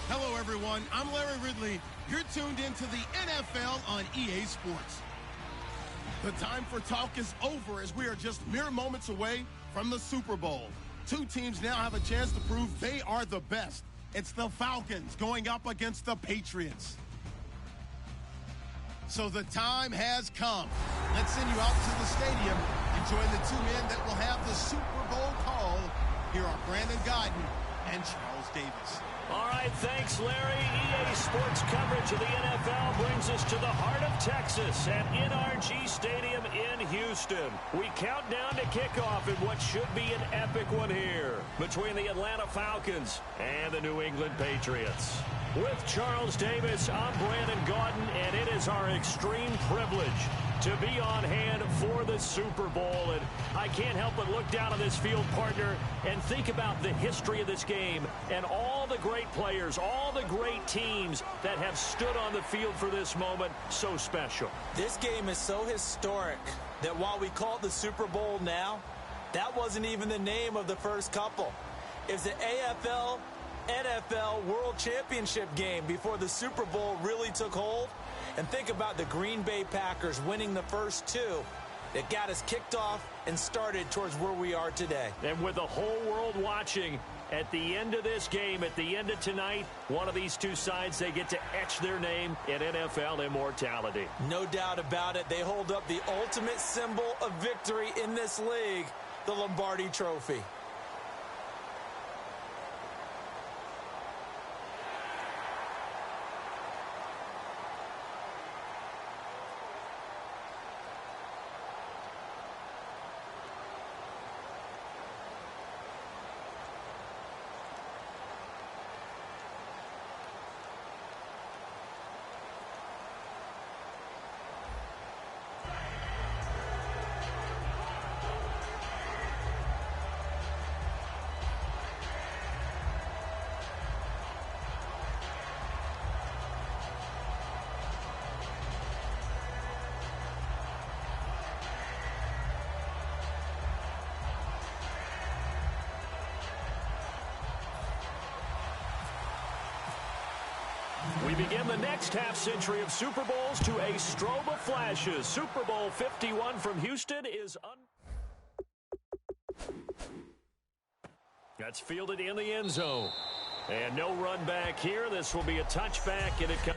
Hello, everyone. I'm Larry Ridley. You're tuned into the NFL on EA Sports. The time for talk is over as we are just mere moments away from the Super Bowl. Two teams now have a chance to prove they are the best. It's the Falcons going up against the Patriots. So the time has come. Let's send you out to the stadium and join the two men that will have the Super Bowl call. Here are Brandon Gaudin and Charles Davis. All right, thanks, Larry. EA Sports coverage of the NFL brings us to the heart of Texas at NRG Stadium in Houston. We count down to kickoff in what should be an epic one here between the Atlanta Falcons and the New England Patriots. With Charles Davis, I'm Brandon Gaudin, and it is our extreme privilege to be on hand for the Super Bowl. And I can't help but look down on this field, partner, and think about the history of this game and all the great players, all the great teams that have stood on the field for this moment. So special. This game is so historic that while we call it the Super Bowl now, that wasn't even the name of the first couple. It's the AFL NFL World Championship game before the Super Bowl really took hold. And think about the Green Bay Packers winning the first two that got us kicked off and started towards where we are today. And with the whole world watching, at the end of this game, at the end of tonight, one of these two sides, they get to etch their name in NFL immortality. No doubt about it. They hold up the ultimate symbol of victory in this league, the Lombardi Trophy. We begin the next half-century of Super Bowls to a strobe of flashes. Super Bowl 51 from Houston is That's fielded in the end zone. And no run back here. This will be a touchback, and it comes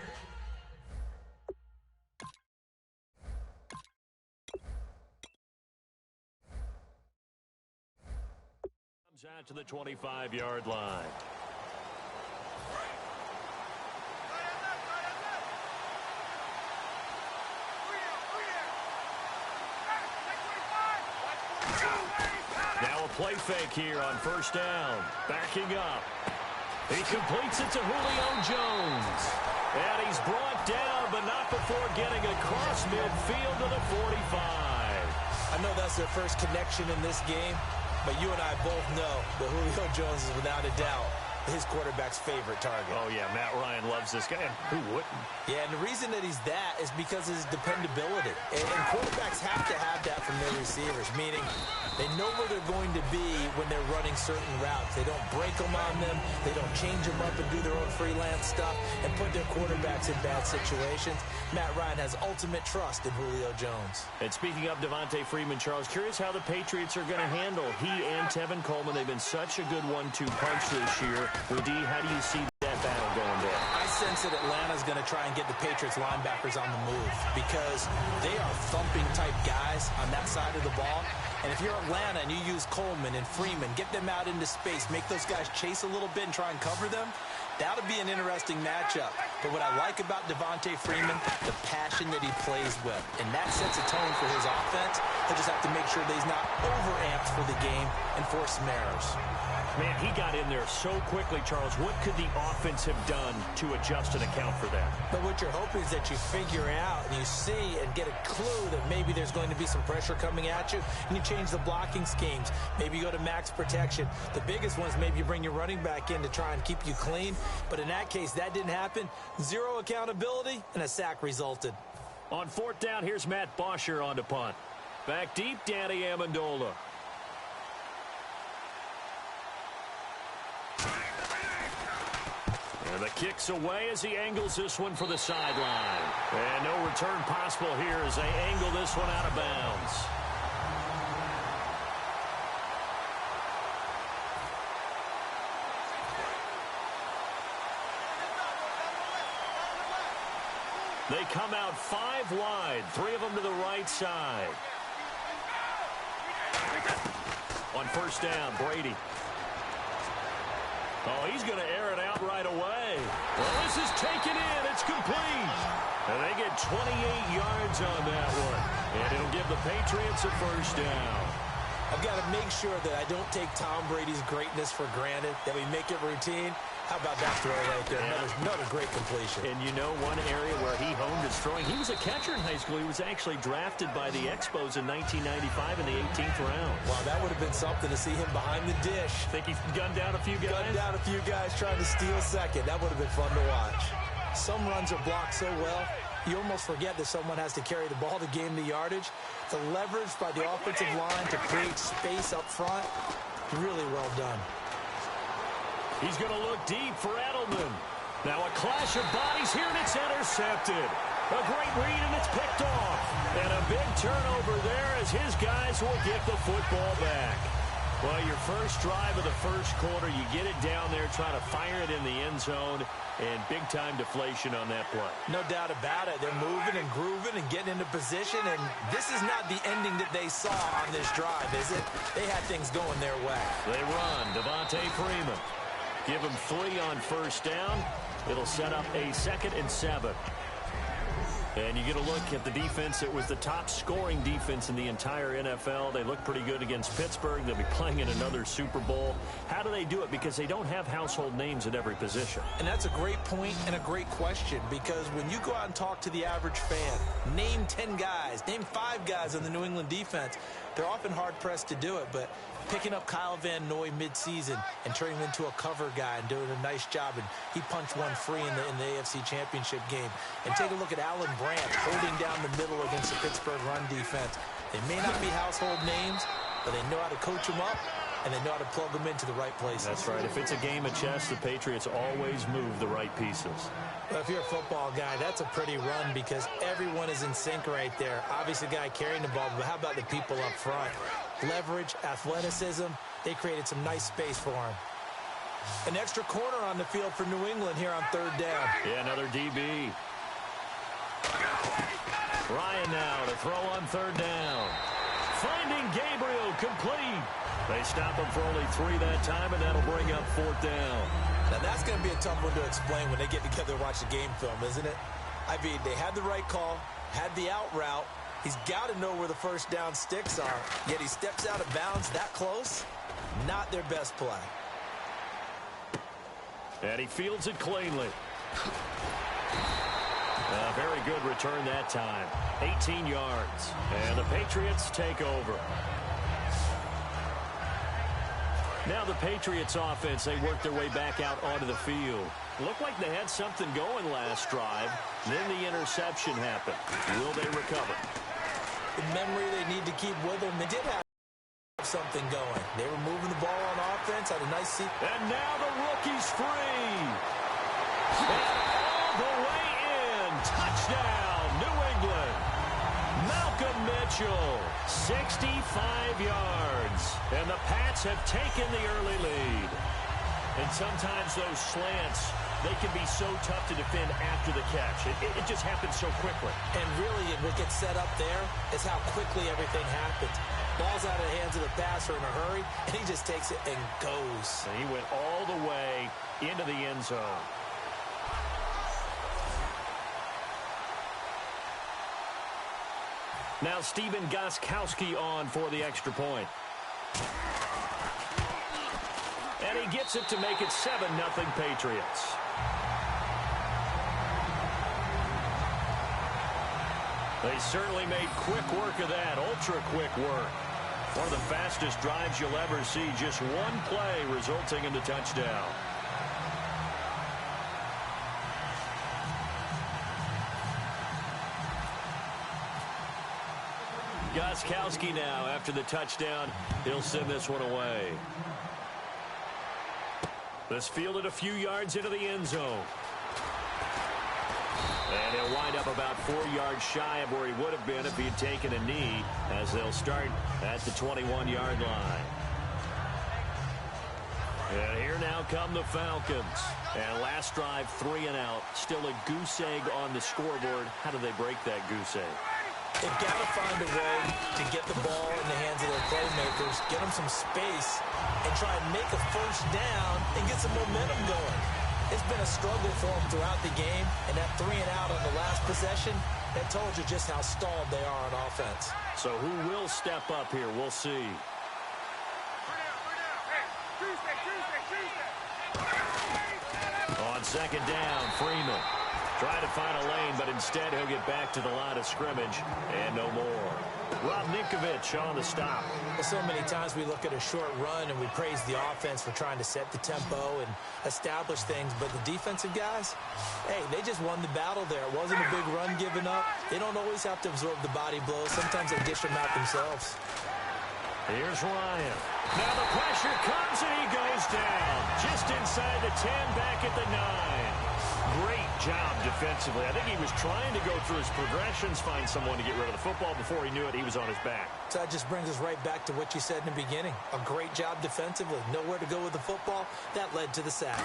out to the 25-yard line. Now a play fake here on first down. Backing up. He completes it to Julio Jones. And he's brought down, but not before getting across midfield to the 45. I know that's their first connection in this game, but you and I both know that Julio Jones is without a doubt his quarterback's favorite target. Oh, yeah, Matt Ryan loves this guy. Who wouldn't? Yeah, and the reason that he's that is because of his dependability. And quarterbacks have to have that from their receivers, meaning they know where they're going to be when they're running certain routes. They don't break them on them. They don't change them up and do their own freelance stuff and put their quarterbacks in bad situations. Matt Ryan has ultimate trust in Julio Jones. And speaking of Devontae Freeman, Charles, curious how the Patriots are going to handle he and Tevin Coleman. They've been such a good 1-2 punch this year. D, how do you see that battle going there? I sense that Atlanta's going to try and get the Patriots linebackers on the move because they are thumping type guys on that side of the ball. And if you're Atlanta and you use Coleman and Freeman, get them out into space, make those guys chase a little bit and try and cover them, that'll be an interesting matchup. But what I like about Devontae Freeman, the passion that he plays with. And that sets a tone for his offense. He'll just have to make sure that he's not over-amped for the game and force some errors. Man, he got in there so quickly, Charles. What could the offense have done to adjust and account for that? But what you're hoping is that you figure out and you see and get a clue that maybe there's going to be some pressure coming at you, and you change the blocking schemes. Maybe you go to max protection. The biggest one is maybe you bring your running back in to try and keep you clean. But in that case, that didn't happen. Zero accountability, and a sack resulted. On fourth down, here's Matt Bosher on to punt. Back deep, Danny Amendola. And the kick's away as he angles this one for the sideline. And no return possible here as they angle this one out of bounds. They come out 5 wide, 3 of them to the right side. On first down, Brady. Oh, he's going to air it out right away. Well, this is taken in. It's complete. And they get 28 yards on that one. And it'll give the Patriots a first down. I've got to make sure that I don't take Tom Brady's greatness for granted, that we make it routine. How about that throw right there? Another great completion. And you know one area where he honed his throwing? He was a catcher in high school. He was actually drafted by the Expos in 1995 in the 18th round. Wow, that would have been something to see him behind the dish. Think he's gunned down a few guys? Gunned down a few guys trying to steal second. That would have been fun to watch. Some runs are blocked so well, you almost forget that someone has to carry the ball to gain the yardage. The leverage by the offensive line to create space up front, really well done. He's going to look deep for Edelman. Now a clash of bodies here, and it's intercepted. A great read, and it's picked off. And a big turnover there as his guys will get the football back. Well, your first drive of the first quarter, you get it down there, try to fire it in the end zone, and big-time deflation on that play. No doubt about it. They're moving and grooving and getting into position, and this is not the ending that they saw on this drive, is it? They had things going their way. They run. Devontae Freeman. Give him 3 on first down. It'll set up a 2nd and 7. And you get a look at the defense. It was the top scoring defense in the entire NFL. They look pretty good against Pittsburgh. They'll be playing in another Super Bowl. How do they do it? Because they don't have household names at every position. And that's a great point and a great question, because when you go out and talk to the average fan, name 10 guys, name 5 guys on the New England defense, they're often hard-pressed to do it, but picking up Kyle Van Noy midseason and turning him into a cover guy and doing a nice job, and he punched one free in the AFC Championship game. And take a look at Alan Brandt holding down the middle against the Pittsburgh run defense. They may not be household names, but they know how to coach them up, and they know how to plug them into the right places. That's right. If it's a game of chess, the Patriots always move the right pieces. Well, if you're a football guy, that's a pretty run because everyone is in sync right there. Obviously, the guy carrying the ball, but how about the people up front? Leverage, athleticism, they created some nice space for him. An extra corner on the field for New England here on 3rd down. Yeah, another DB. Ryan now to throw on 3rd down. Finding Gabriel, complete. They stop him for only 3 that time, and that'll bring up 4th down. Now, that's going to be a tough one to explain when they get together and watch the game film, isn't it? I mean, they had the right call, had the out route. He's got to know where the first down sticks are, yet he steps out of bounds that close. Not their best play. And he fields it cleanly. A very good return that time. 18 yards. And the Patriots take over. Now the Patriots offense, they work their way back out onto the field. Looked like they had something going last drive. Then the interception happened. Will they recover? The memory they need to keep with them. They did have something going. They were moving the ball on offense, had a nice seat. And now the rookie's free. And all the way in. Touchdown, New England. Malcolm Mitchell, 65 yards. And the Pats have taken the early lead. And sometimes those slants, they can be so tough to defend after the catch. It just happens so quickly. And really, what gets set up there is how quickly everything happens. Ball's out of the hands of the passer in a hurry, and he just takes it and goes. And he went all the way into the end zone. Now Stephen Gostkowski on for the extra point. And he gets it to make it 7-0 Patriots. They certainly made quick work of that, ultra-quick work. One of the fastest drives you'll ever see, just one play resulting in the touchdown. Gostkowski now, after the touchdown, he'll send this one away. This fielded a few yards into the end zone. And he'll wind up about 4 yards shy of where he would have been if he had taken a knee, as they'll start at the 21-yard line. And here now come the Falcons. And last drive, 3 and out. Still a goose egg on the scoreboard. How do they break that goose egg? They've got to find a way to get the ball in the hands of their playmakers, get them some space, and try and make a first down and get some momentum going. It's been a struggle for them throughout the game, and that 3 and out on the last possession, that told you just how stalled they are on offense. So who will step up here? We'll see. On second down, Freeman trying to find a lane, but instead he'll get back to the line of scrimmage and no more. Rob Ninkovich on the stop. Well, so many times we look at a short run and we praise the offense for trying to set the tempo and establish things, but the defensive guys, hey, they just won the battle there. It wasn't a big run given up. They don't always have to absorb the body blows. Sometimes they dish them out themselves. Here's Ryan. Now the pressure comes and he goes down. Just inside the 10, back at the 9. Great job defensively. I think he was trying to go through his progressions, find someone to get rid of the football. Before he knew it, he was on his back. So that just brings us right back to what you said in the beginning. A great job defensively. Nowhere to go with the football. That led to the sack.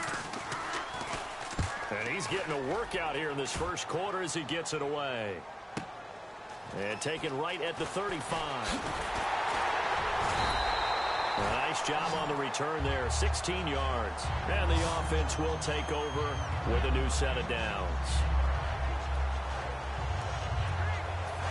And he's getting a workout here in this first quarter as he gets it away. And taken right at the 35. Nice job on the return there, 16 yards. And the offense will take over with a new set of downs.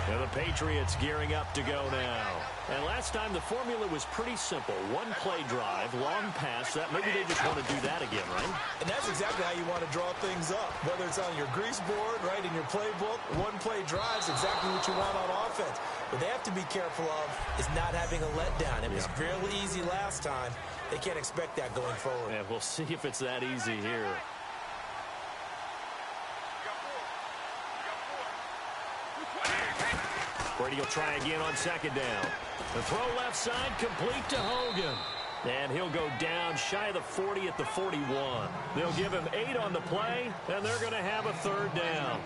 And the Patriots gearing up to go now. And last time the formula was pretty simple. One play drive, long pass. That maybe they just want to do that again, right? And that's exactly how you want to draw things up. Whether it's on your grease board, right, in your playbook, one play drive is exactly what you want on offense. What they have to be careful of is not having a letdown. It was fairly easy last time. They can't expect that going forward. Yeah, we'll see if it's that easy here. Brady will try again on second down. The throw left side, complete to Hogan. And he'll go down shy of the 40 at the 41. They'll give him 8 on the play, and they're going to have a third down.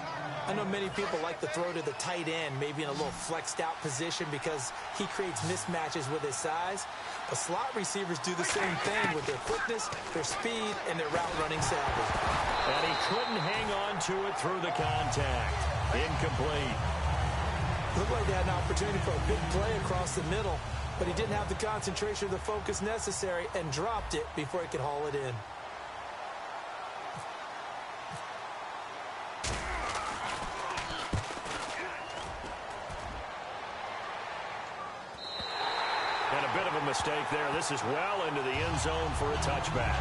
I know many people like to throw to the tight end, maybe in a little flexed out position because he creates mismatches with his size. But slot receivers do the same thing with their quickness, their speed, and their route running savvy. And he couldn't hang on to it through the contact. Incomplete. Looked like they had an opportunity for a big play across the middle, but he didn't have the concentration or the focus necessary and dropped it before he could haul it in. And a bit of a mistake there. This is well into the end zone for a touchback.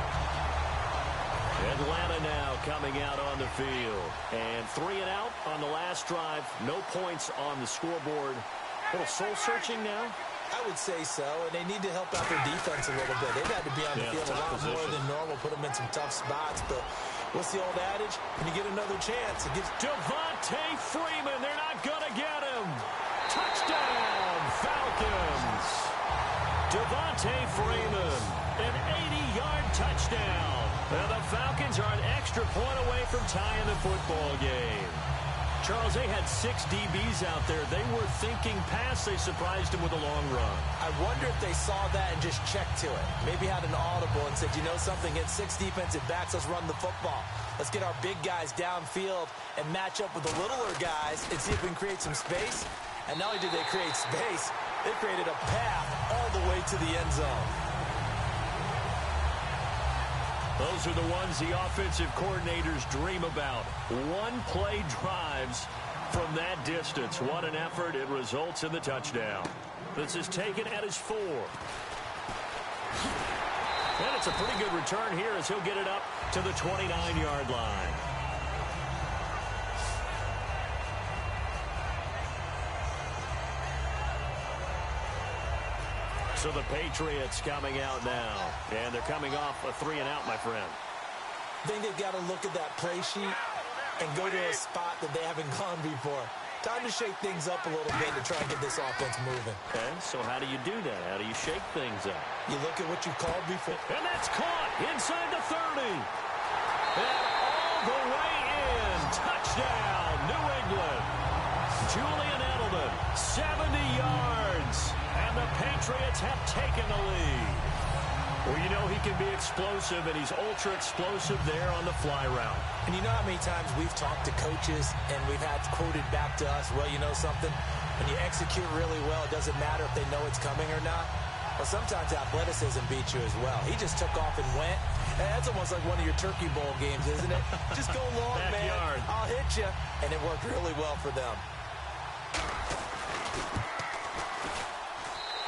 Atlanta now coming out on the field. And 3 and out on the last drive. No points on the scoreboard. A little soul-searching now? I would say so, and they need to help out their defense a little bit. They've had to be on the field a lot more than normal, put them in some tough spots. But what's the old adage? When you get another chance, it gives... Devontae Freeman, they're not going to get him. Touchdown, Falcons. Devontae Freeman, an 80-yard touchdown. And the Falcons are an extra point away from tying the football game. Charles, they had 6 DBs out there. They were thinking pass. They surprised him with a long run. I wonder if they saw that and just checked to it. Maybe had an audible and said, you know something, against 6 defensive backs, let's run the football. Let's get our big guys downfield and match up with the littler guys and see if we can create some space. And not only did they create space, they created a path all the way to the end zone. Those are the ones the offensive coordinators dream about. One-play drives from that distance. What an effort. It results in the touchdown. This is taken at his 4. And it's a pretty good return here as he'll get it up to the 29-yard line. So the Patriots coming out now. And they're coming off a 3 and out, my friend. I think they've got to look at that play sheet and go to a spot that they haven't gone before. Time to shake things up a little bit to try and get this offense moving. Okay, so how do you do that? How do you shake things up? You look at what you've called before. And that's caught inside the 30. And all the way in. Touchdown, New England. Julian Edelman, 70 yards. And the Patriots have taken the lead. Well, you know he can be explosive, and he's ultra-explosive there on the fly route. And you know how many times we've talked to coaches, and we've had quoted back to us, well, you know something? When you execute really well, it doesn't matter if they know it's coming or not. Well, sometimes athleticism beats you as well. He just took off and went. And that's almost like one of your Turkey Bowl games, isn't it? Just go long, man. I'll hit you. And it worked really well for them.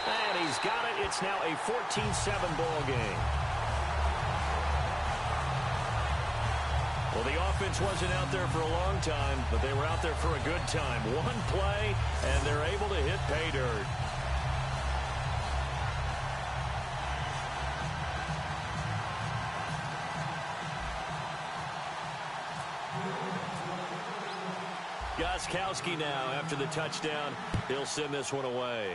And he's got it. It's now a 14-7 ball game. Well, the offense wasn't out there for a long time, but they were out there for a good time. One play, and they're able to hit pay dirt. Gostkowski now after the touchdown. He'll send this one away.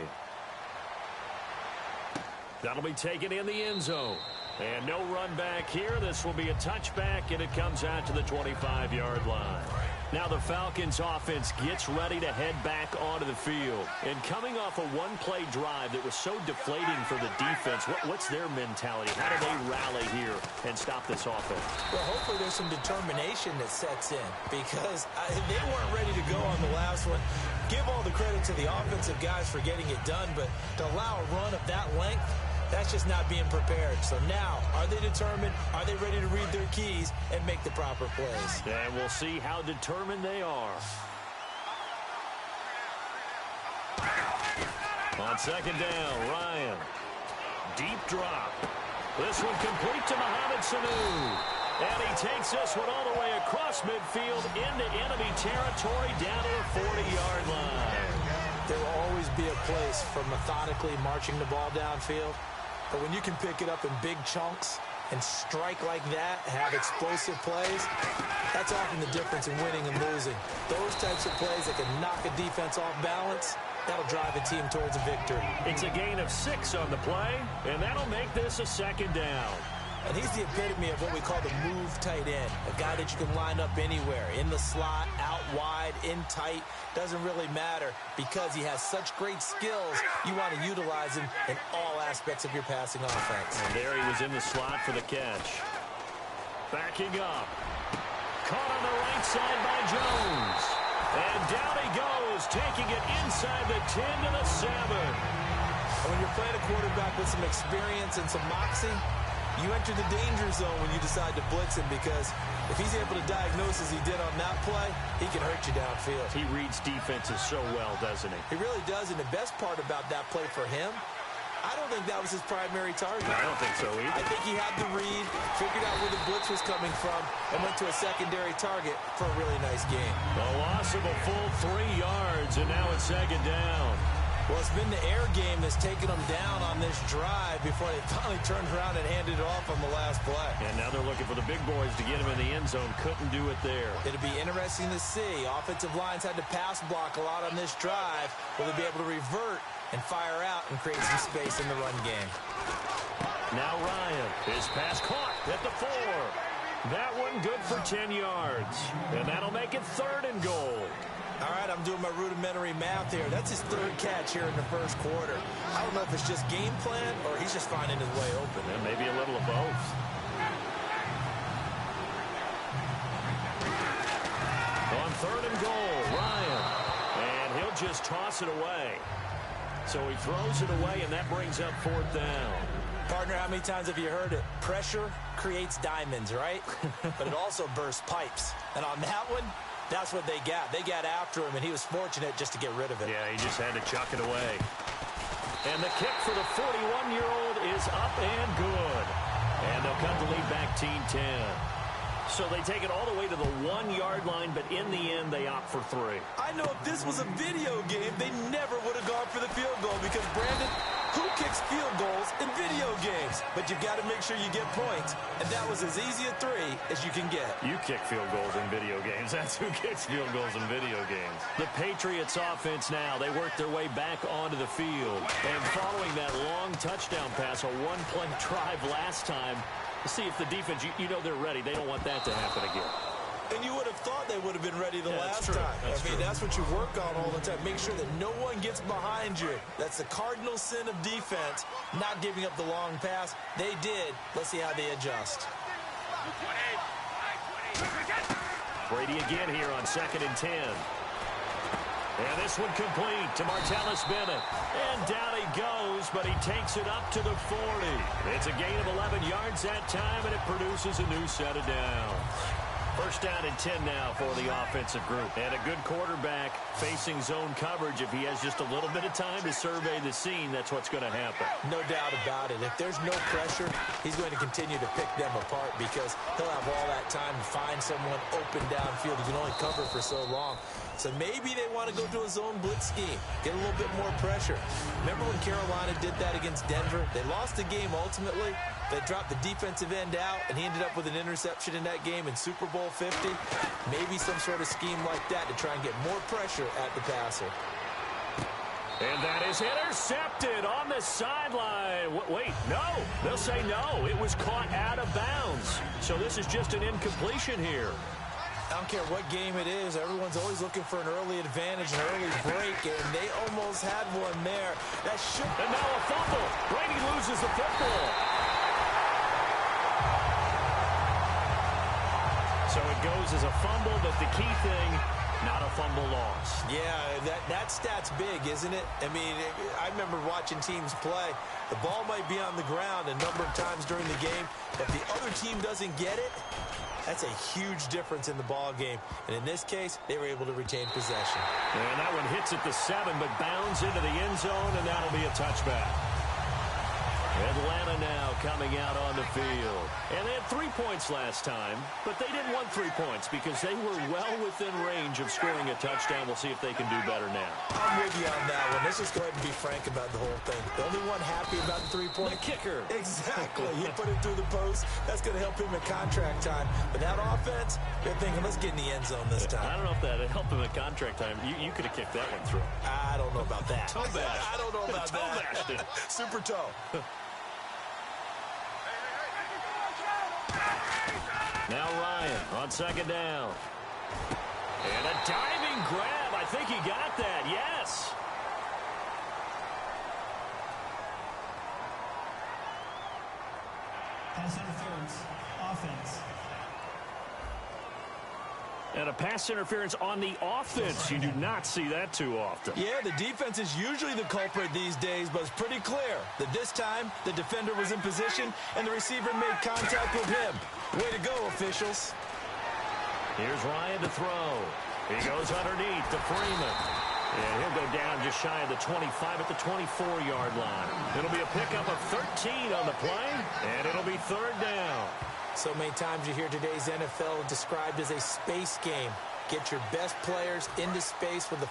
That'll be taken in the end zone. And no run back here. This will be a touchback, and it comes out to the 25-yard line. Now the Falcons offense gets ready to head back onto the field. And coming off a one-play drive that was so deflating for the defense, what's their mentality? How do they rally here and stop this offense? Well, hopefully there's some determination that sets in because they weren't ready to go on the last one. Give all the credit to the offensive guys for getting it done, but to allow a run of that length, that's just not being prepared. So now, are they determined? Are they ready to read their keys and make the proper plays? And we'll see how determined they are. On second down, Ryan. Deep drop. This one complete to Mohamed Sanu. And he takes this one all the way across midfield into enemy territory down to the 40-yard line. There will always be a place for methodically marching the ball downfield. But when you can pick it up in big chunks and strike like that, have explosive plays, that's often the difference in winning and losing. Those types of plays that can knock a defense off balance, that'll drive a team towards a victory. It's a gain of 6 on the play, and that'll make this a second down. And he's the epitome of what we call the move tight end, a guy that you can line up anywhere, in the slot, out wide, in tight, doesn't really matter because he has such great skills. You want to utilize him in all aspects of your passing offense. And there he was in the slot for the catch. Backing up. Caught on the right side by Jones. And down he goes, taking it inside the 10 to the 7. And when you're playing a quarterback with some experience and some moxie, you enter the danger zone when you decide to blitz him because if he's able to diagnose as he did on that play, he can hurt you downfield. He reads defenses so well, doesn't he? He really does, and the best part about that play for him, I don't think that was his primary target. I don't think so either. I think he had the read, figured out where the blitz was coming from, and went to a secondary target for a really nice game. A loss of a full 3 yards, and now it's second down. Well, it's been the air game that's taken them down on this drive before they finally turned around and handed it off on the last play. And now they're looking for the big boys to get him in the end zone. Couldn't do it there. It'll be interesting to see. Offensive lines had to pass block a lot on this drive. Will they be able to revert and fire out and create some space in the run game? Now Ryan. His pass caught at the 4. That one good for 10 yards. And that'll make it 3rd and goal. All right, I'm doing my rudimentary math here. That's his 3rd catch here in the first quarter. I don't know if it's just game plan or he's just finding his way open. And maybe a little of both. On 3rd and goal, Ryan. And he'll just toss it away. So he throws it away, and that brings up 4th down. Partner, how many times have you heard it? Pressure creates diamonds, right? But it also bursts pipes. And on that one, that's what they got. They got after him, and he was fortunate just to get rid of it. Yeah, he just had to chuck it away. And the kick for the 41-year-old is up and good. And they'll cut the lead back, Team 10. So they take it all the way to the 1-yard line, but in the end, they opt for 3. I know if this was a video game, they never would have gone for the field goal because, Brandon, Who kicks field goals in video games? But you've got to make sure you get points. And that was as easy a 3 as you can get. You kick field goals in video games. That's who kicks field goals in video games. The Patriots offense now. They work their way back onto the field. And following that long touchdown pass, a one-play drive last time, to see if the defense, you know they're ready. They don't want that to happen again. And you would have thought they would have been ready the last time. That's what you work on all the time. Make sure that no one gets behind you. That's the cardinal sin of defense, not giving up the long pass. They did. Let's see how they adjust. Brady again here on 2nd and 10. And this one complete to Martellus Bennett. And down he goes, but he takes it up to the 40. It's a gain of 11 yards that time, and it produces a new set of downs. First down and 10 now for the offensive group. And a good quarterback facing zone coverage. If he has just a little bit of time to survey the scene, that's what's going to happen. No doubt about it. If there's no pressure, he's going to continue to pick them apart because he'll have all that time to find someone open downfield. He can only cover for so long. So maybe they want to go to a zone blitz scheme, get a little bit more pressure. Remember when Carolina did that against Denver? They lost the game ultimately. They dropped the defensive end out, and he ended up with an interception in that game in Super Bowl 50. Maybe some sort of scheme like that to try and get more pressure at the passer. And that is intercepted on the sideline. Wait, no. They'll say no. It was caught out of bounds. So this is just an incompletion here. I don't care what game it is. Everyone's always looking for an early advantage, an early break, and they almost had one there. That should... And now a fumble. Brady loses the football. So it goes as a fumble, but the key thing, not a fumble loss. Yeah, that stat's big, isn't it? I mean, I remember watching teams play. The ball might be on the ground a number of times during the game. If the other team doesn't get it, that's a huge difference in the ball game. And in this case, they were able to retain possession. And that one hits at the 7, but bounds into the end zone, and that'll be a touchback. Atlanta now coming out on the field. And they had 3 points last time, but they didn't want 3 points because they were well within range of scoring a touchdown. We'll see if they can do better now. I'm with you on that one. Let's just go ahead and be frank about the whole thing. The only one happy about the 3-point... The kicker. Exactly. He put it through the post. That's going to help him at contract time. But that offense, they're thinking, let's get in the end zone this time. I don't know if that helped him at contract time. You could have kicked that one through. I don't know about that. Toe bash. I don't know about toe that. Super toe. Now Ryan on 2nd down. And a diving grab. I think he got that. Yes. Pass interference. Offense. And a pass interference on the offense. You do not see that too often. Yeah, the defense is usually the culprit these days, but it's pretty clear that this time the defender was in position and the receiver made contact with him. Way to go, officials. Here's Ryan to throw. He goes underneath to Freeman. And he'll go down just shy of the 25 at the 24-yard line. It'll be a pickup of 13 on the play, and it'll be 3rd down. So many times you hear today's NFL described as a space game. Get your best players into space with the...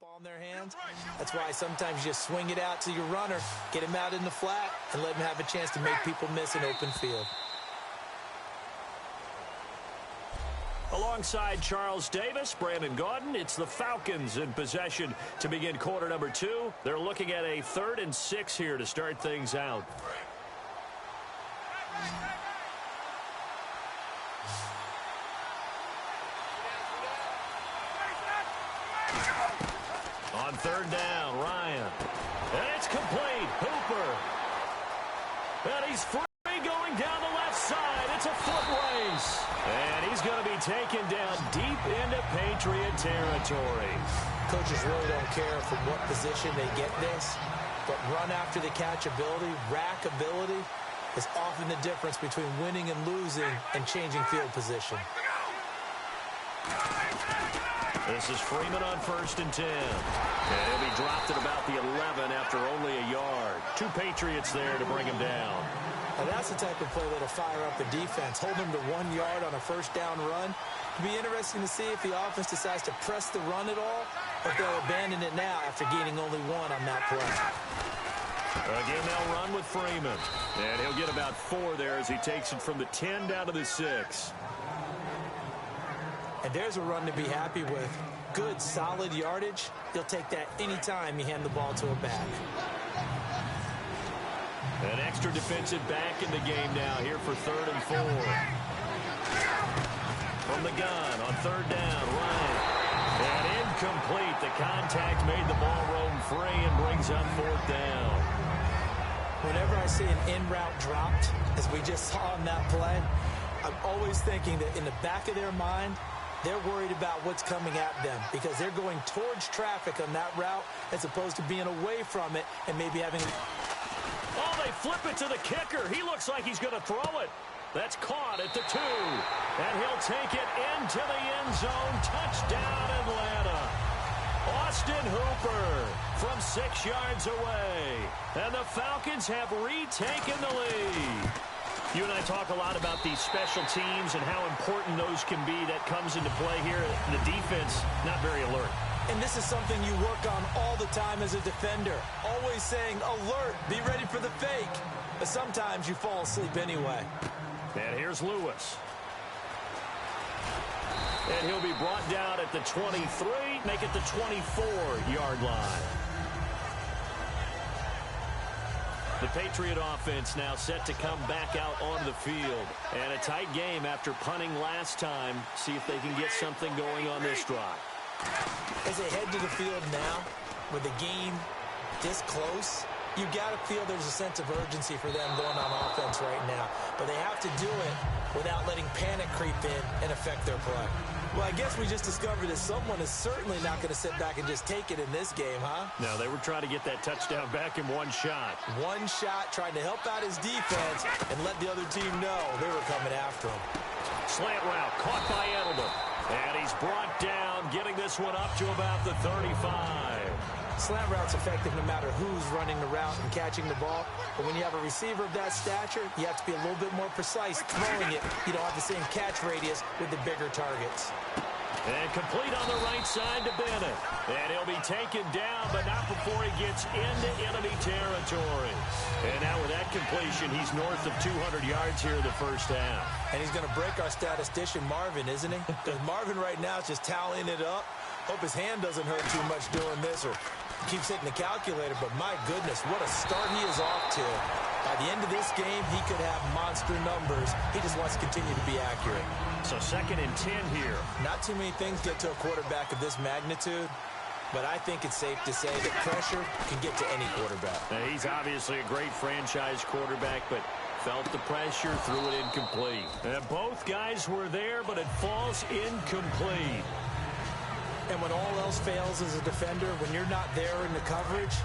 Ball in their hands. That's why sometimes you just swing it out to your runner, get him out in the flat, and let him have a chance to make people miss an open field. Alongside Charles Davis, Brandon Gaudin, it's the Falcons in possession to begin quarter number 2. They're looking at a 3rd and 6 here to start things out. On 3rd down, Ryan. And it's complete. Hooper. And he's free going down the left side. It's a foot race. And he's going to be taken down deep into Patriot territory. Coaches really don't care from what position they get this, but run after the catch ability, rack ability, is often the difference between winning and losing and changing field position. This is Freeman on 1st and 10. And he'll be dropped at about the 11 after only a yard. 2 Patriots there to bring him down. Now that's the type of play that'll fire up the defense. Hold them to 1 yard on a first down run. It'll be interesting to see if the offense decides to press the run at all, or if they'll abandon it now after gaining only 1 on that play. Again, they'll run with Freeman. And he'll get about 4 there as he takes it from the 10 down to the 6. And there's a run to be happy with. Good, solid yardage. You'll take that any time you hand the ball to a back. An extra defensive back in the game now here for 3rd and 4. From the gun on 3rd down, Ryan. And incomplete. The contact made the ball roam free and brings up 4th down. Whenever I see an in-route dropped, as we just saw on that play, I'm always thinking that in the back of their mind, they're worried about what's coming at them because they're going towards traffic on that route as opposed to being away from it and maybe having... Oh, they flip it to the kicker. He looks like he's going to throw it. That's caught at the 2. And he'll take it into the end zone. Touchdown, Atlanta. Austin Hooper from 6 yards away. And the Falcons have retaken the lead. You and I talk a lot about these special teams and how important those can be. That comes into play here. The defense, not very alert. And this is something you work on all the time as a defender. Always saying, alert, be ready for the fake. But sometimes you fall asleep anyway. And here's Lewis. And he'll be brought down at the 23, make it the 24-yard line. The Patriot offense now set to come back out onto the field. And a tight game after punting last time. See if they can get something going on this drive. As they head to the field now, with the game this close, you got to feel there's a sense of urgency for them going on offense right now. But they have to do it without letting panic creep in and affect their play. Well, I guess we just discovered that someone is certainly not going to sit back and just take it in this game, huh? No, they were trying to get that touchdown back in 1 shot. 1 shot, trying to help out his defense and let the other team know they were coming after him. Slant route, caught by Edelman. And he's brought down, getting this one up to about the 35. Slant route's effective no matter who's running the route and catching the ball. But when you have a receiver of that stature, you have to be a little bit more precise throwing it. You don't have the same catch radius with the bigger targets. And complete on the right side to Bennett. And he'll be taken down, but not before he gets into enemy territory. And now with that completion, he's north of 200 yards here in the first half. And he's going to break our statistician, Marvin, isn't he? Because Marvin right now is just tallying it up. Hope his hand doesn't hurt too much doing this or keeps hitting the calculator. But my goodness, what a start he is off to. By the end of this game, he could have monster numbers. He just wants to continue to be accurate. So 2nd and 10 here. Not too many things get to a quarterback of this magnitude, but I think it's safe to say that pressure can get to any quarterback. Now, he's obviously a great franchise quarterback, but felt the pressure, threw it incomplete. And both guys were there, but it falls incomplete. And when all else fails as a defender, when you're not there in the coverage,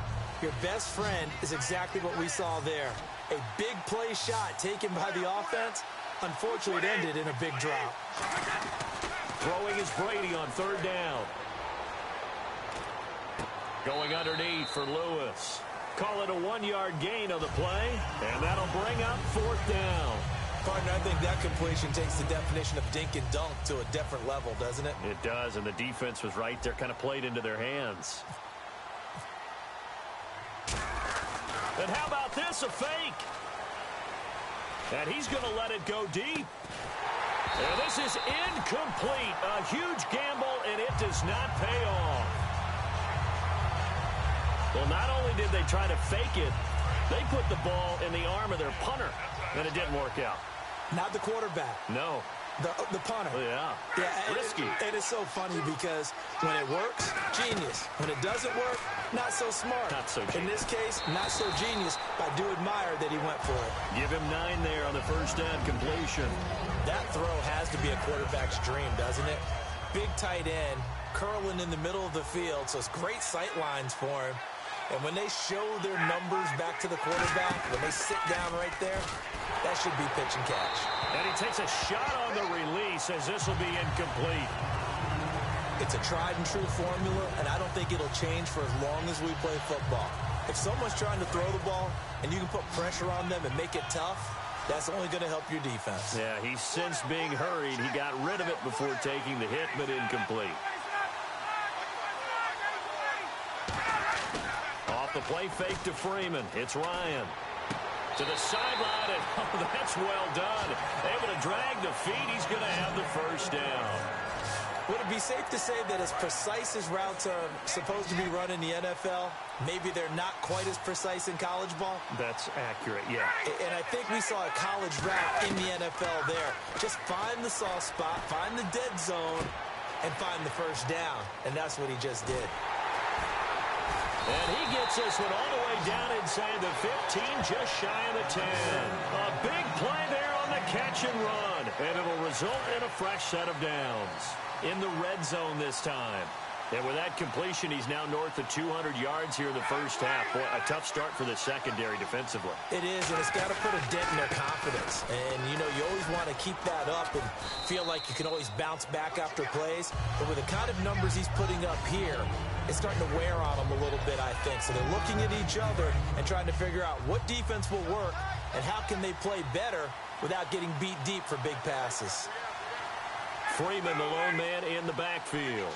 your best friend is exactly what we saw there. A big play shot taken by the offense. Unfortunately, it ended in a big drop. Throwing is Brady on 3rd down. Going underneath for Lewis. Call it a 1-yard gain on the play, and that'll bring up 4th down. Partner, I think that completion takes the definition of dink and dunk to a different level, doesn't it? It does, and the defense was right there, kind of played into their hands. And how about this, a fake? And he's going to let it go deep. And this is incomplete. A huge gamble, and it does not pay off. Well, not only did they try to fake it, they put the ball in the arm of their punter, and it didn't work out. Not the quarterback. No. The punter. Oh, yeah. Risky. And it's so funny because when it works, genius. When it doesn't work, not so smart. Not so genius. In this case, not so genius. I do admire that he went for it. Give him 9 there on the first down completion. That throw has to be a quarterback's dream, doesn't it? Big tight end, curling in the middle of the field, so it's great sight lines for him. And when they show their numbers back to the quarterback, when they sit down right there, that should be pitch and catch. And he takes a shot on the release as this will be incomplete. It's a tried and true formula, and I don't think it'll change for as long as we play football. If someone's trying to throw the ball and you can put pressure on them and make it tough, that's only going to help your defense. Yeah, he's since being hurried. He got rid of it before taking the hit, but incomplete. Off the play fake to Freeman. It's Ryan. To the sideline, and oh, that's well done. Able to drag the feet. He's going to have the first down. Would it be safe to say that as precise as routes are supposed to be run in the NFL, maybe they're not quite as precise in college ball? That's accurate, yeah. And I think we saw a college route in the NFL there. Just find the soft spot, find the dead zone, and find the first down. And that's what he just did. And he gets this one all the way down inside the 15, just shy of the 10. A big play there on the catch and run. And it'll result in a fresh set of downs. In the red zone this time. And with that completion, he's now north of 200 yards here in the first half. Boy, a tough start for the secondary defensively. It is, and it's got to put a dent in their confidence. And, you know, you always want to keep that up and feel like you can always bounce back after plays. But with the kind of numbers he's putting up here, it's starting to wear on them a little bit, I think. So they're looking at each other and trying to figure out what defense will work and how can they play better without getting beat deep for big passes. Freeman, the lone man in the backfield.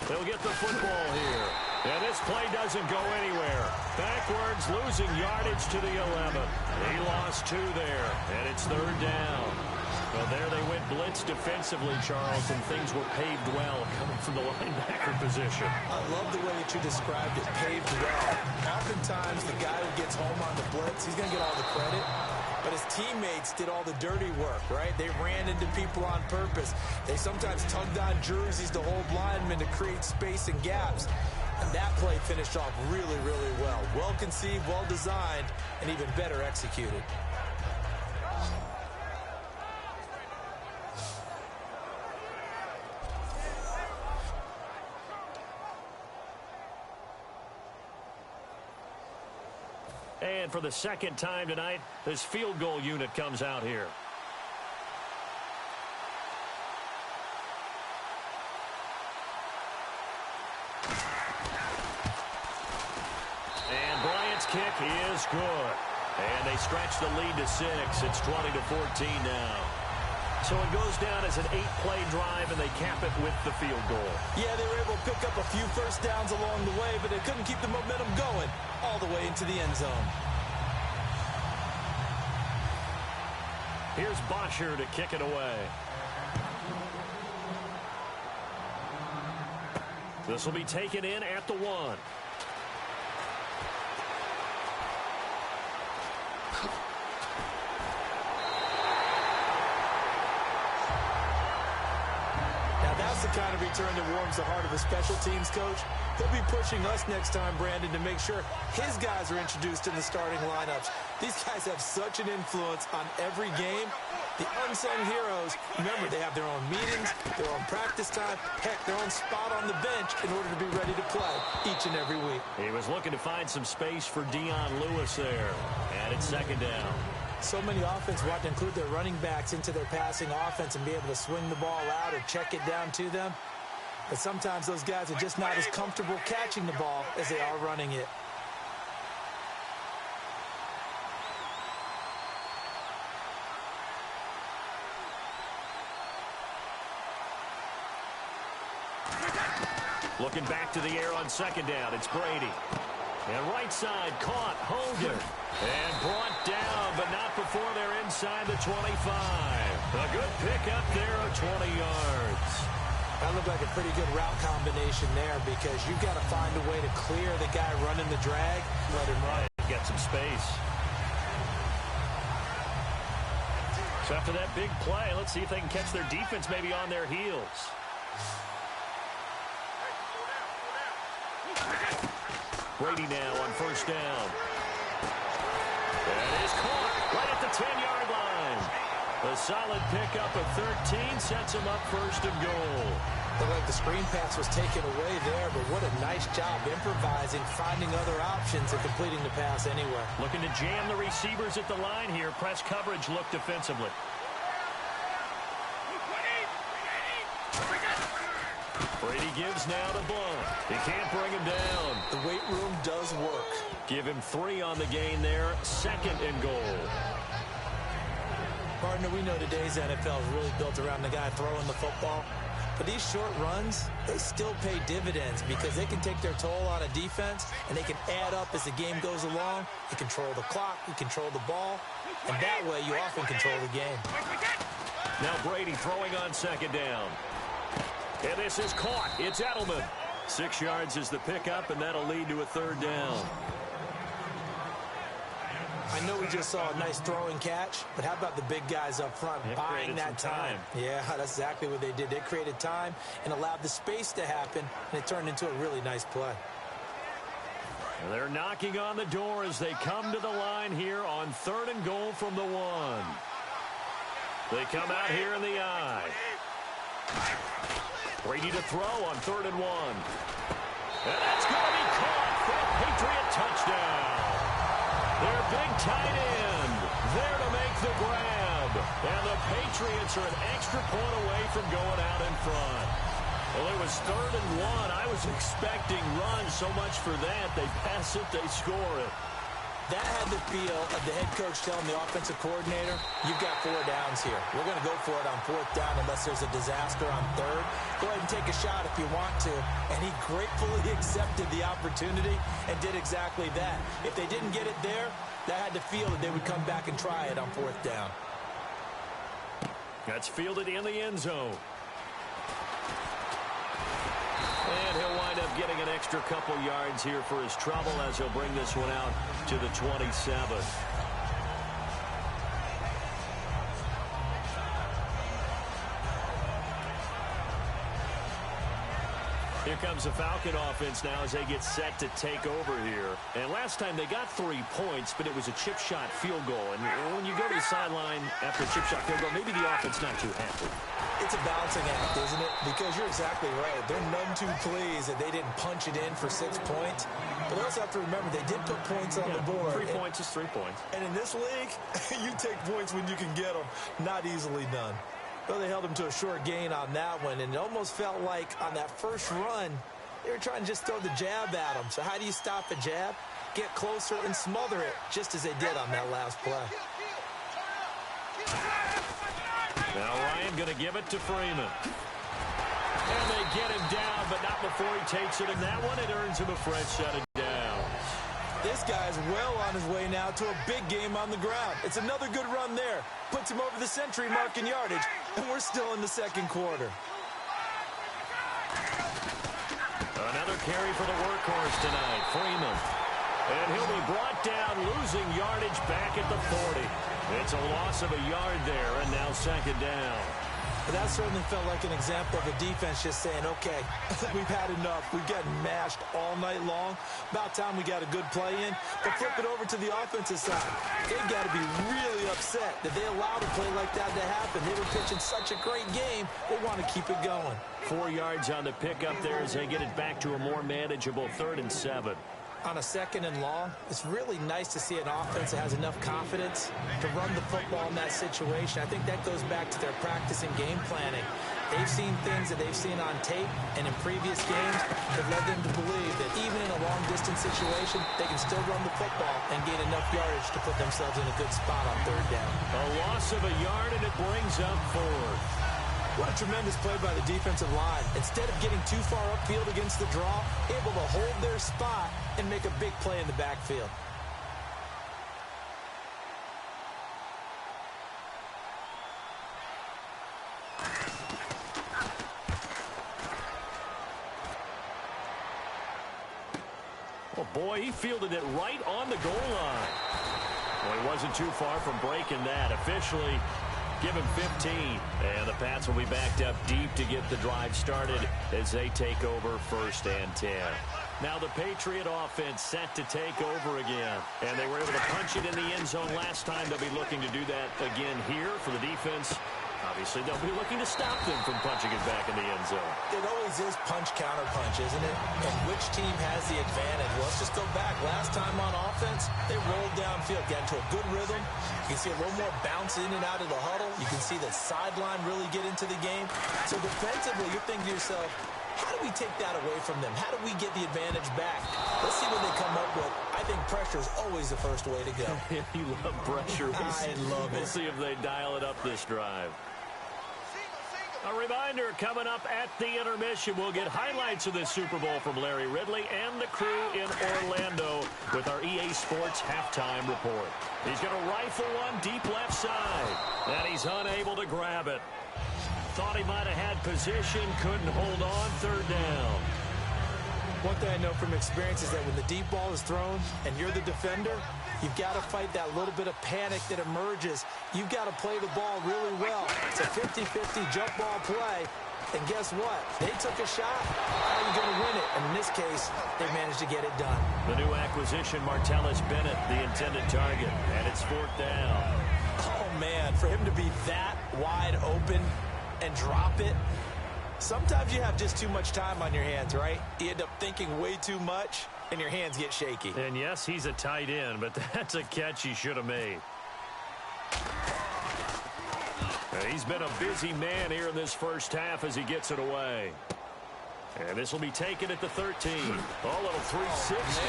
They'll get the football here. And this play doesn't go anywhere. Backwards, losing yardage to the 11. He lost 2 there, and it's third down. Well, there they went blitz defensively, Charles, and things were paved well coming from the linebacker position. I love the way that you described it, paved well. Oftentimes, the guy who gets home on the blitz, he's going to get all the credit. But his teammates did all the dirty work, right? They ran into people on purpose. They sometimes tugged on jerseys to hold linemen to create space and gaps. And that play finished off really, really well. Well conceived, well designed, and even better executed. And for the second time tonight, this field goal unit comes out here. And Bryant's kick is good. And they stretch the lead to 6. It's 20-14 now. So it goes down as an 8-play drive, and they cap it with the field goal. Yeah, they were able to pick up a few first downs along the way, but they couldn't keep the momentum going all the way into the end zone. Here's Bosher to kick it away. This will be taken in at the 1. That's the kind of return that warms the heart of a special teams coach. He'll be pushing us next time, Brandon, to make sure his guys are introduced in the starting lineups. These guys have such an influence on every game. The unsung heroes, remember, they have their own meetings, their own practice time, heck, their own spot on the bench in order to be ready to play each and every week. He was looking to find some space for Dion Lewis there. And it's second down. So many offenses want to include their running backs into their passing offense and be able to swing the ball out or check it down to them. But sometimes those guys are just not as comfortable catching the ball as they are running it. Looking back to the air on second down, it's Brady. And right side caught, Hogan. And brought down, but not before they're inside the 25. A good pickup there of 20 yards. That looked like a pretty good route combination there because you've got to find a way to clear the guy running the drag. Let him run. Get some space. So after that big play, let's see if they can catch their defense maybe on their heels. Brady now on first down. That is caught right at the 10-yard line. A solid pickup of 13 sets him up first and goal. Looked like the screen pass was taken away there, but what a nice job improvising, finding other options, and completing the pass anyway. Looking to jam the receivers at the line here. Press coverage look defensively. Brady gives now to Blunt. He can't bring him down. The weight room does work. Give him 3 on the gain there. Second and goal. Partner, we know today's NFL is really built around the guy throwing the football. But these short runs, they still pay dividends because they can take their toll on a defense and they can add up as the game goes along. You control the clock, you control the ball, and that way you often control the game. Now Brady throwing on second down. And this is caught. It's Edelman. 6 yards is the pickup, and that'll lead to a third down. I know we just saw a nice throwing catch, but how about the big guys up front buying that time? Yeah, that's exactly what they did. They created time and allowed the space to happen, and it turned into a really nice play. They're knocking on the door as they come to the line here on third and goal from the 1. They come out here in the I. Brady to throw on third and 1. And that's going to be caught for a Patriot touchdown. Their big tight end there to make the grab. And the Patriots are an extra point away from going out in front. Well, it was third and 1. I was expecting runs, so much for that. They pass it, they score it. That had the feel of the head coach telling the offensive coordinator, you've got 4 downs here. We're going to go for it on 4th down unless there's a disaster on 3rd. Go ahead and take a shot if you want to. And he gratefully accepted the opportunity and did exactly that. If they didn't get it there, that had the feel that they would come back and try it on 4th down. That's fielded in the end zone. And he'll wind up getting an extra couple yards here for his trouble as he'll bring this one out to the 27. Here comes the Falcon offense now as they get set to take over here. And last time they got 3 points, but it was a chip shot field goal. And when you go to the sideline after a chip shot field goal, maybe the offense not too happy. It's a balancing act, isn't it? Because you're exactly right. They're none too pleased that they didn't punch it in for 6 points. But they also have to remember they did put points on the board. 3 points is 3 points. And in this league, you take points when you can get them. Not easily done. Well, they held him to a short gain on that one, and it almost felt like on that first run, they were trying to just throw the jab at him. So how do you stop a jab? Get closer and smother it, just as they did on that last play. Now Ryan going to give it to Freeman. And they get him down, but not before he takes it. And that one, it earns him a fresh set of downs. This guy's well on his way now to a big game on the ground. It's another good run there. Puts him over the century mark in yardage, and we're still in the second quarter. Another carry for the workhorse tonight, Freeman. And he'll be brought down, losing yardage back at the 40. It's a loss of a yard there, and now second down. But that certainly felt like an example of the defense just saying, okay, we've had enough. We've gotten mashed all night long. About time we got a good play in. But flip it over to the offensive side. They've got to be really upset that they allowed a play like that to happen. They were pitching such a great game, they want to keep it going. 4 yards on the pickup there as they get it back to a more manageable 3rd and 7. On a 2nd and long, it's really nice to see an offense that has enough confidence to run the football in that situation. I think that goes back to their practice and game planning. They've seen things that they've seen on tape and in previous games that led them to believe that even in a long-distance situation, they can still run the football and gain enough yardage to put themselves in a good spot on 3rd down. A loss of a yard, and it brings up 4th. What a tremendous play by the defensive line. Instead of getting too far upfield against the draw, able to hold their spot and make a big play in the backfield. Oh, boy, he fielded it right on the goal line. Well, he wasn't too far from breaking that. Officially, Give him 15. And the Pats will be backed up deep to get the drive started as they take over 1st and 10. Now the Patriot offense set to take over again. And they were able to punch it in the end zone last time. They'll be looking to do that again here for the defense. Obviously, they'll be looking to stop them from punching it back in the end zone. It always is punch-counter-punch, isn't it? And which team has the advantage? Well, let's just go back. Last time on offense, they rolled downfield, got into a good rhythm. You can see a little more bounce in and out of the huddle. You can see the sideline really get into the game. So defensively, you're thinking to yourself, how do we take that away from them? How do we get the advantage back? Let's see what they come up with. I think pressure is always the first way to go. You love pressure. I love it. We'll see if they dial it up this drive. A reminder, coming up at the intermission, we'll get highlights of this Super Bowl from Larry Ridley and the crew in Orlando with our EA Sports halftime report. He's going to rifle one deep left side, and he's unable to grab it. Thought he might have had position, couldn't hold on, 3rd down. One thing I know from experience is that when the deep ball is thrown and you're the defender, you've got to fight that little bit of panic that emerges. You've got to play the ball really well. It's a 50-50 jump ball play. And guess what? They took a shot. How are you going to win it? And in this case, they managed to get it done. The new acquisition, Martellus Bennett, the intended target. And it's 4th down. Oh, man, for him to be that wide open and drop it. Sometimes you have just too much time on your hands, right? You end up thinking way too much, and your hands get shaky. And yes, he's a tight end, but that's a catch he should have made. He's been a busy man here in this first half as he gets it away. And this will be taken at the 13. Oh, little 360.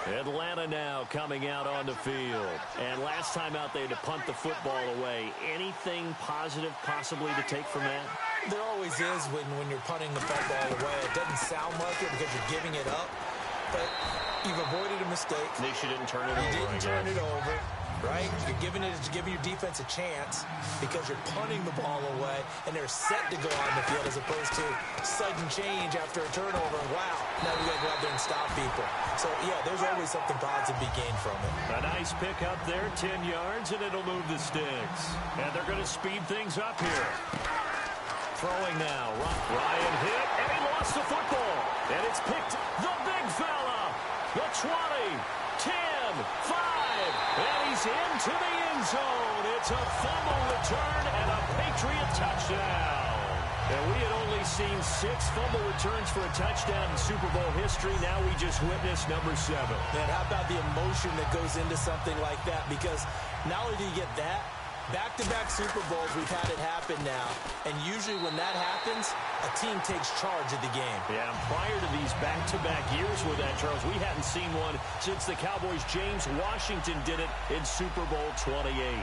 Atlanta now coming out on the field. And last time out they had to punt the football away. Anything positive possibly to take from that? There always is when you're punting the football away. It doesn't sound like it because you're giving it up. But you've avoided a mistake. At least you didn't turn it over. You didn't turn it over. Right? You're giving your defense a chance because you're punting the ball away and they're set to go on the field as opposed to sudden change after a turnover. Wow, now we got to go out there and stop people. So, yeah, there's always something positive to be gained from it. A nice pick up there, 10 yards, and it'll move the sticks. And they're going to speed things up here. Throwing now. Ryan hit, and he lost the football. And it's picked the big fella. The 20, 10, 5. And he's into the end zone. It's a fumble return and a Patriot touchdown. And we had only seen 6 fumble returns for a touchdown in Super Bowl history. Now we just witnessed number 7. Man, how about the emotion that goes into something like that? Because not only do you get that, back-to-back Super Bowls, we've had it happen now. And usually when that happens, a team takes charge of the game. Yeah, prior to these back-to-back years with that, Charles, we hadn't seen one since the Cowboys' James Washington did it in Super Bowl 28.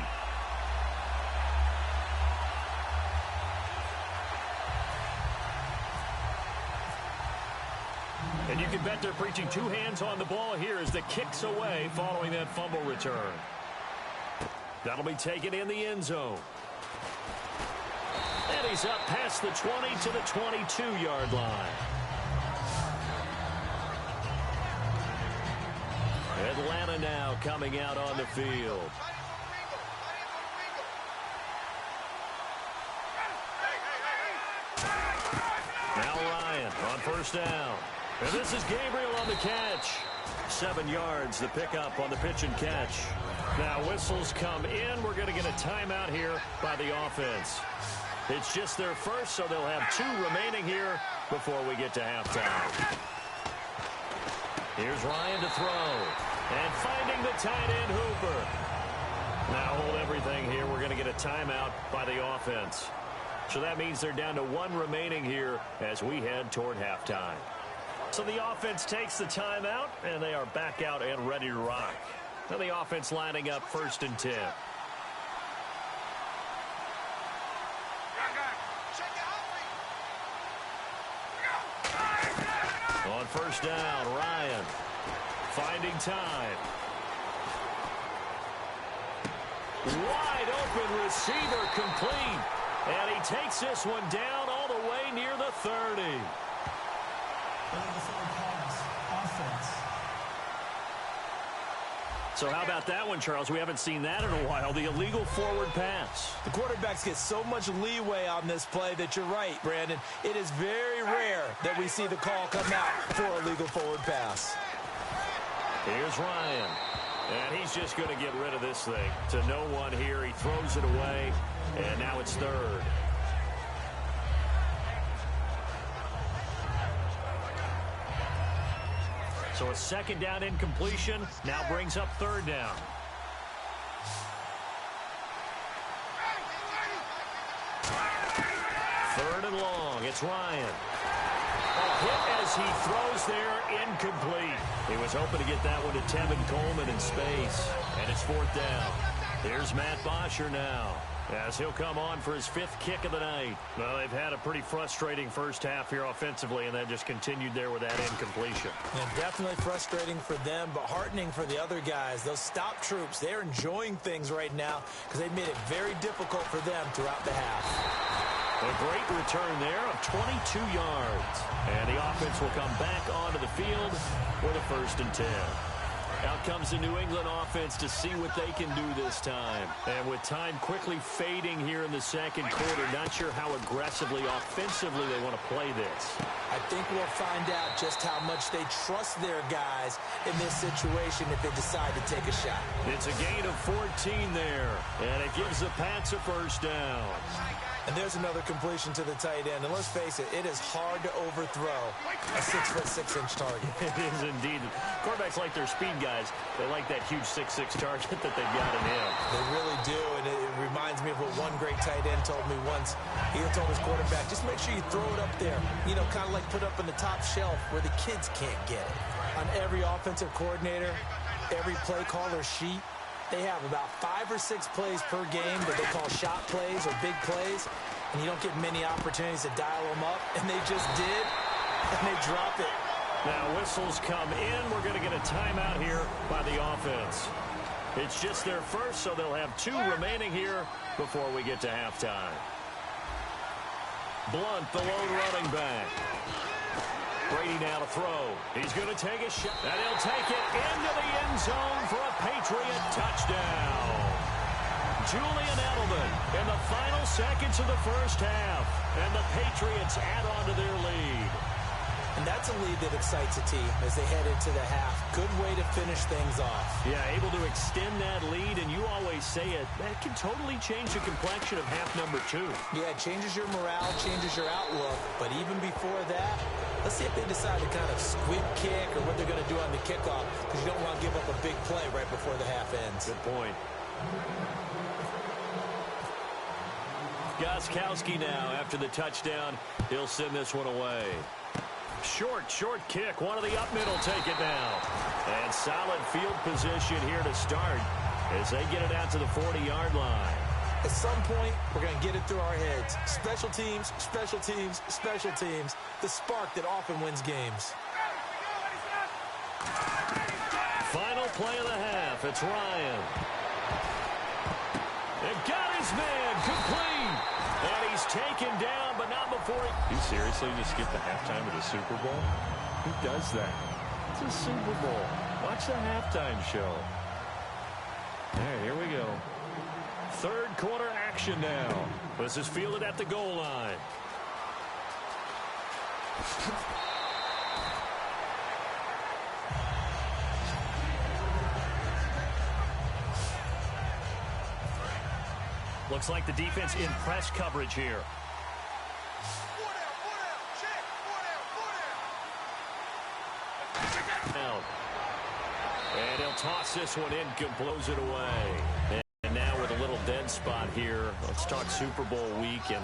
And you can bet they're preaching 2 hands on the ball here as the kick's away following that fumble return. That'll be taken in the end zone. And he's up past the 20 to the 22-yard line. Atlanta now coming out on the field. Now Ryan on 1st down. And this is Gabriel on the catch. 7 yards, the pickup on the pitch and catch. Now whistles come in. We're going to get a timeout here by the offense. It's just their first, so they'll have 2 remaining here before we get to halftime. Here's Ryan to throw. And finding the tight end Hooper. Now hold everything here. We're going to get a timeout by the offense. So that means they're down to 1 remaining here as we head toward halftime. So the offense takes the timeout, and they are back out and ready to rock. Now the offense lining up 1st and 10. On 1st down, Ryan finding time. Wide open receiver complete. And he takes this one down all the way near the 30. Illegal forward pass. Offense. So how about that one, Charles? We haven't seen that in a while. The illegal forward pass. The quarterbacks get so much leeway on this play that you're right, Brandon. It is very rare that we see the call come out for a legal forward pass. Here's Ryan. And he's just going to get rid of this thing. To no one here. He throws it away. And now it's third. So a second down incompletion now brings up third down. Third and long. It's Ryan. A hit as he throws there, incomplete. He was hoping to get that one to Tevin Coleman in space. And it's fourth down. Here's Matt Bosher now, as he'll come on for his fifth kick of the night. Well, they've had a pretty frustrating first half here offensively, and then just continued there with that incompletion. Yeah, definitely frustrating for them, but heartening for the other guys. Those stop troops, they're enjoying things right now because they've made it very difficult for them throughout the half. A great return there of 22 yards. And the offense will come back onto the field with a 1st and 10. Out comes the New England offense to see what they can do this time. And with time quickly fading here in the second quarter, not sure how aggressively, offensively they want to play this. I think we'll find out just how much they trust their guys in this situation if they decide to take a shot. It's a gain of 14 there, and it gives the Pats a 1st down. And there's another completion to the tight end. And let's face it, it is hard to overthrow a 6'6" target. It is indeed. Quarterbacks like their speed guys. They like that huge 6'6" target that they've got in him. They really do, and it reminds me of what one great tight end told me once. He told his quarterback, just make sure you throw it up there. You know, kind of like put up in the top shelf where the kids can't get it. On every offensive coordinator, every play caller sheet, they have about 5 or 6 plays per game that they call shot plays or big plays, and you don't get many opportunities to dial them up, and they just did, and they drop it. Now whistles come in. We're going to get a timeout here by the offense. It's just their first, so they'll have 2 remaining here before we get to halftime. Blunt, the lone running back. Brady now to throw. He's going to take a shot, and he'll take it into the end zone for a Patriot touchdown. Julian Edelman in the final seconds of the first half, and the Patriots add on to their lead. And that's a lead that excites a team as they head into the half. Good way to finish things off. Yeah, able to extend that lead, and you always say it, that can totally change the complexion of half number 2. Yeah, it changes your morale, changes your outlook. But even before that, let's see if they decide to kind of squib kick or what they're going to do on the kickoff, because you don't want to give up a big play right before the half ends. Good point. Gostkowski now after the touchdown. He'll send this one away. Short kick. One of the up middle take it down. And solid field position here to start as they get it out to the 40-yard line. At some point, we're going to get it through our heads. Special teams, special teams, special teams. The spark that often wins games. Final play of the half. It's Ryan. They've got his man complete. And he's taken down, but not before he... You seriously just get the halftime of the Super Bowl? Who does that? It's a Super Bowl. Watch the halftime show. All right, here we go. Third quarter action now. This is fielded at the goal line. Looks like the defense in press coverage here. Out. And he'll toss this one in, blows it away. And now with a little dead spot here, let's talk Super Bowl week. And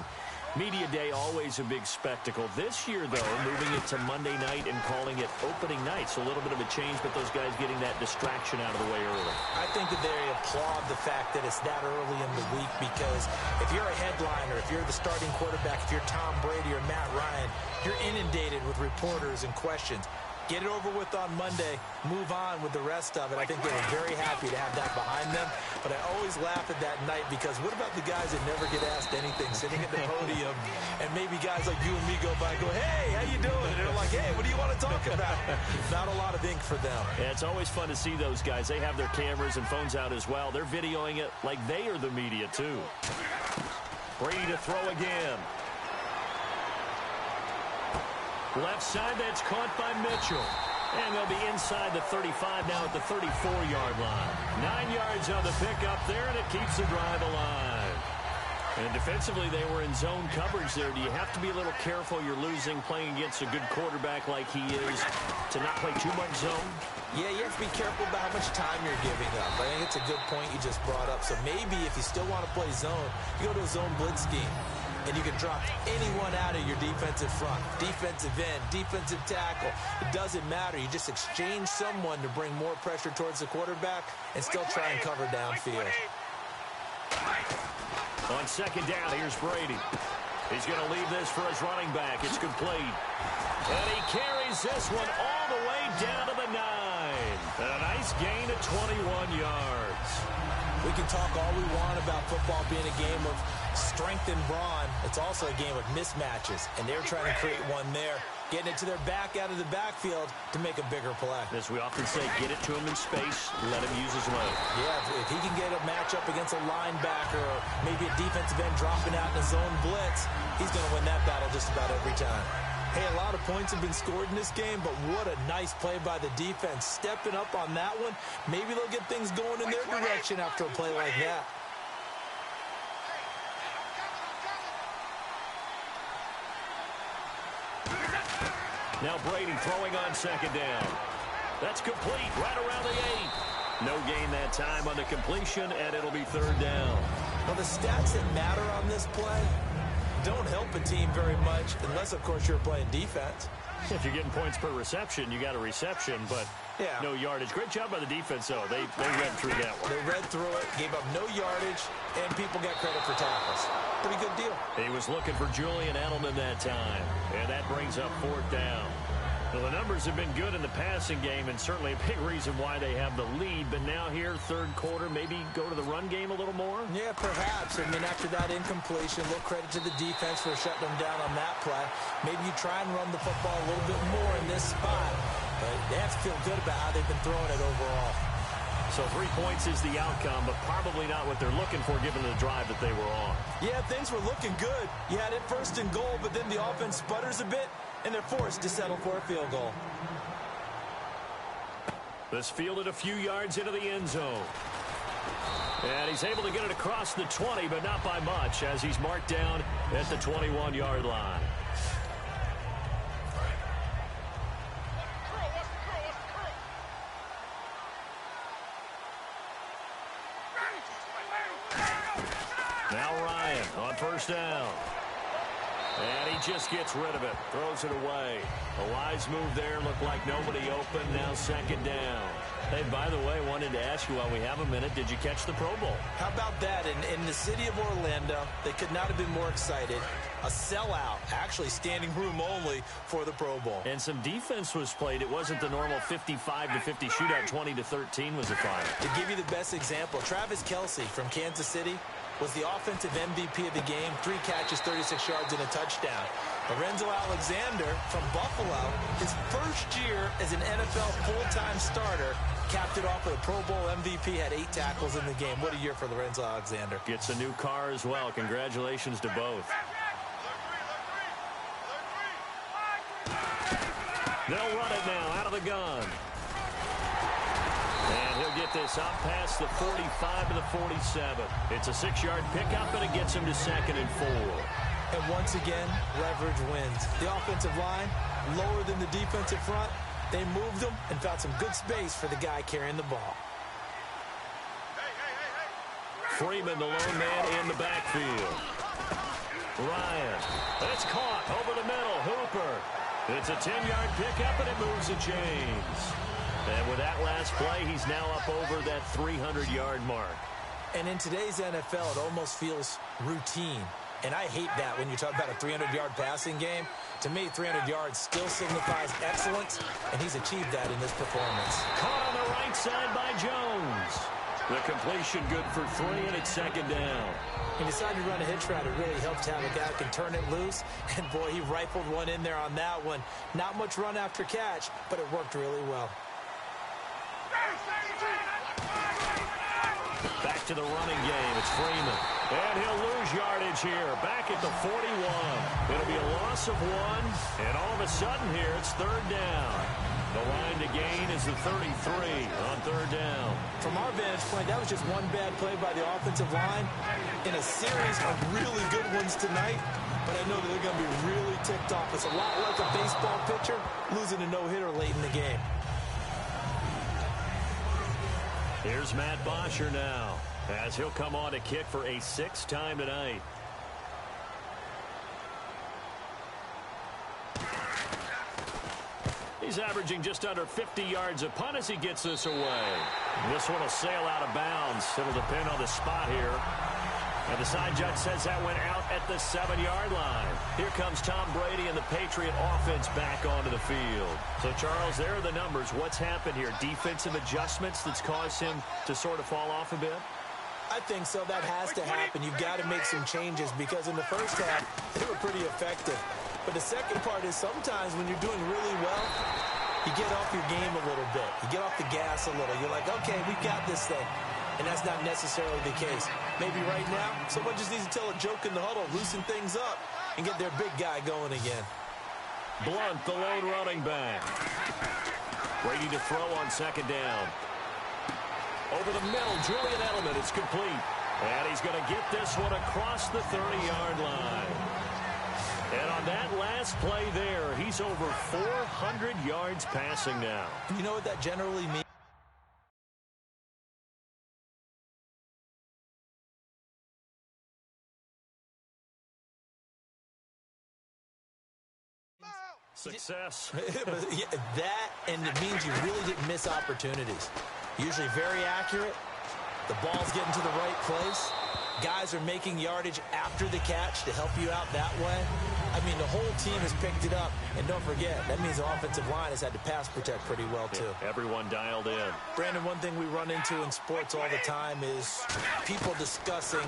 Media Day, always a big spectacle. This year, though, moving it to Monday night and calling it opening night. So a little bit of a change, but those guys getting that distraction out of the way early. I think that they applaud the fact that it's that early in the week, because if you're a headliner, if you're the starting quarterback, if you're Tom Brady or Matt Ryan, you're inundated with reporters and questions. get it over with on Monday, move on with the rest of it. I think they were very happy to have that behind them. But I always laugh at that night because what about the guys that never get asked anything, sitting at the podium, and maybe guys like you and me go by and go, hey, how you doing? And they're like, hey, what do you want to talk about? Not a lot of ink for them. Yeah, it's always fun to see those guys. They have their cameras and phones out as well. They're videoing it like they are the media, too. Brady to throw again. Left side, that's caught by Mitchell. And they'll be inside the 35 now at the 34-yard line. 9 yards on the pickup there, and it keeps the drive alive. And defensively, they were in zone coverage there. Do you have to be a little careful you're losing playing against a good quarterback like he is to not play too much zone? Yeah, you have to be careful about how much time you're giving up. I think it's a good point you just brought up. So maybe if you still want to play zone, you go to a zone blitz scheme. And you can drop anyone out of your defensive front, defensive end, defensive tackle. It doesn't matter. You just exchange someone to bring more pressure towards the quarterback and still try and cover downfield. On second down, here's Brady. He's going to leave this for his running back. It's complete. And he carries this one all the way down to the 9. A nice gain of 21 yards. We can talk all we want about football being a game of strength and brawn. It's also a game of mismatches, and they're trying to create one there, getting it to their back out of the backfield to make a bigger play. As we often say, get it to him in space, let him use his leg. Yeah, if he can get a matchup against a linebacker or maybe a defensive end dropping out in a zone blitz, he's going to win that battle just about every time. Hey, a lot of points have been scored in this game, but what a nice play by the defense. Stepping up on that one, maybe they'll get things going in their direction after a play like that. Now Brady throwing on second down. That's complete right around the 8. No gain that time on the completion, and it'll be third down. Well, the stats that matter on this play don't help a team very much unless, of course, you're playing defense. If you're getting points per reception, you got a reception, but no yardage. Great job by the defense, though. They read through that one. They read through it, gave up no yardage, and people got credit for tackles. Pretty good deal. He was looking for Julian Edelman that time, and that brings up fourth down. Well, the numbers have been good in the passing game, and certainly a big reason why they have the lead. But now here, third quarter, maybe go to the run game a little more? Yeah, perhaps. I mean, after that incompletion, a little credit to the defense for shutting them down on that play. Maybe you try and run the football a little bit more in this spot. But they have to feel good about how they've been throwing it overall. So 3 points is the outcome, but probably not what they're looking for given the drive that they were on. Yeah, things were looking good. You had it first and goal, but then the offense sputters a bit, and they're forced to settle for a field goal. This fielded a few yards into the end zone. And he's able to get it across the 20, but not by much, as he's marked down at the 21-yard line. Now Ryan on first down. And he just gets rid of it. Throws it away. A wise move there. Looked like nobody open. Now second down. Hey, by the way, wanted to ask you while we have a minute, did you catch the Pro Bowl? How about that? In the city of Orlando, they could not have been more excited. A sellout, actually standing room only for the Pro Bowl. And some defense was played. It wasn't the normal 55-50 shootout. 20-13 was the final. To give you the best example, Travis Kelce from Kansas City was the offensive MVP of the game. 3 catches, 36 yards, and a touchdown. Lorenzo Alexander from Buffalo, his first year as an NFL full-time starter, capped it off with a Pro Bowl MVP, had 8 tackles in the game. What a year for Lorenzo Alexander. Gets a new car as well. Congratulations to both. They'll run it now out of the gun. And he'll get this up past the 45 to the 47. It's a 6-yard pickup, and it gets him to 2nd and 4. And once again, leverage wins. The offensive line, lower than the defensive front. They moved them and found some good space for the guy carrying the ball. Freeman, the lone man in the backfield. Ryan. It's caught over the middle. Hooper. It's a 10-yard pickup, and it moves the chains. And with that last play, he's now up over that 300-yard mark. And in today's NFL, it almost feels routine. And I hate that when you talk about a 300-yard passing game. To me, 300 yards still signifies excellence, and he's achieved that in this performance. Caught on the right side by Jones. The completion good for 3, and it's second down. He decided to run a hitch route. It really helps to have a guy who can turn it loose. And, boy, he rifled one in there on that one. Not much run after catch, but it worked really well. Back to the running game. It's Freeman. And he'll lose yardage here. Back at the 41. It'll be a loss of 1. And all of a sudden here, it's third down. The line to gain is the 33 on third down. From our vantage point, that was just one bad play by the offensive line in a series of really good ones tonight. But I know that they're going to be really ticked off. It's a lot like a baseball pitcher losing a no-hitter late in the game. Here's Matt Bosher now, as he'll come on to kick for a 6th time tonight. He's averaging just under 50 yards a punt as he gets this away. This one will sail out of bounds. It'll depend on the spot here. And the side judge says that went out at the 7-yard line. Here comes Tom Brady and the Patriot offense back onto the field. So, Charles, there are the numbers. What's happened here? Defensive adjustments that's caused him to sort of fall off a bit? I think so. That has to happen. You've got to make some changes because in the first half, they were pretty effective. But the second part is sometimes when you're doing really well, you get off your game a little bit. You get off the gas a little. You're like, okay, we've got this thing. And that's not necessarily the case. Maybe right now, someone just needs to tell a joke in the huddle, loosen things up, and get their big guy going again. Blunt, the lone running back. Brady to throw on second down. Over the middle, Julian Edelman. It's complete. And he's going to get this one across the 30-yard line. And on that last play there, he's over 400 yards passing now. You know what that generally means? Success. Yeah, that, and it means you really didn't miss opportunities. Usually very accurate. The ball's getting to the right place. Guys are making yardage after the catch to help you out that way. I mean, the whole team has picked it up. And don't forget, that means the offensive line has had to pass protect pretty well, too. Yeah, everyone dialed in. Brandon, one thing we run into in sports all the time is people discussing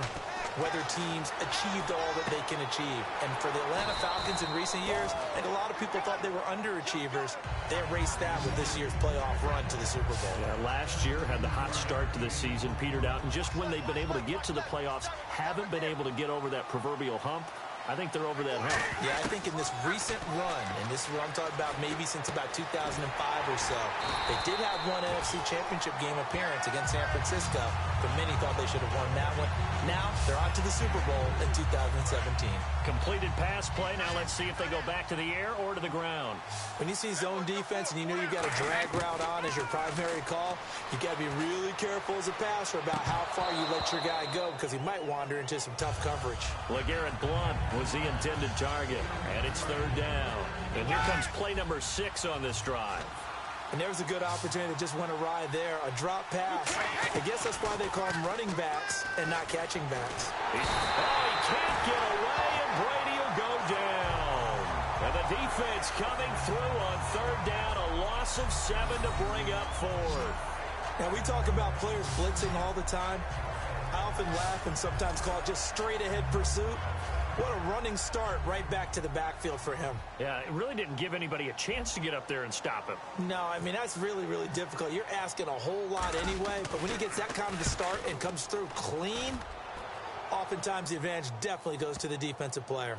whether teams achieved all that they can achieve. And for the Atlanta Falcons in recent years, I think a lot of people thought they were underachievers. They erased that with this year's playoff run to the Super Bowl. Yeah, last year had the hot start to the season, petered out, and just when they've been able to get to the playoffs, haven't been able to get over that proverbial hump. I think they're over that hump. Yeah, I think in this recent run, and this is what I'm talking about maybe since about 2005 or so, they did have one NFC Championship game appearance against San Francisco, but many thought they should have won that one. Now they're on to the Super Bowl in 2017. Completed pass play. Now let's see if they go back to the air or to the ground. When you see zone defense and you know you've got a drag route on as your primary call, you got to be really careful as a passer about how far you let your guy go because he might wander into some tough coverage. LeGarrette Blount was the intended target, and it's third down. And here comes play number 6 on this drive. And there's a good opportunity that just went awry there. A drop pass. I guess that's why they call them running backs and not catching backs. He can't get away, and Brady will go down. And the defense coming through on third down. A loss of 7 to bring up 4. Now, we talk about players blitzing all the time. I often laugh and sometimes call it just straight-ahead pursuit. What a running start right back to the backfield for him. Yeah, it really didn't give anybody a chance to get up there and stop him. No, I mean, that's really, really difficult. You're asking a whole lot anyway, but when he gets that kind of a start and comes through clean, oftentimes the advantage definitely goes to the defensive player.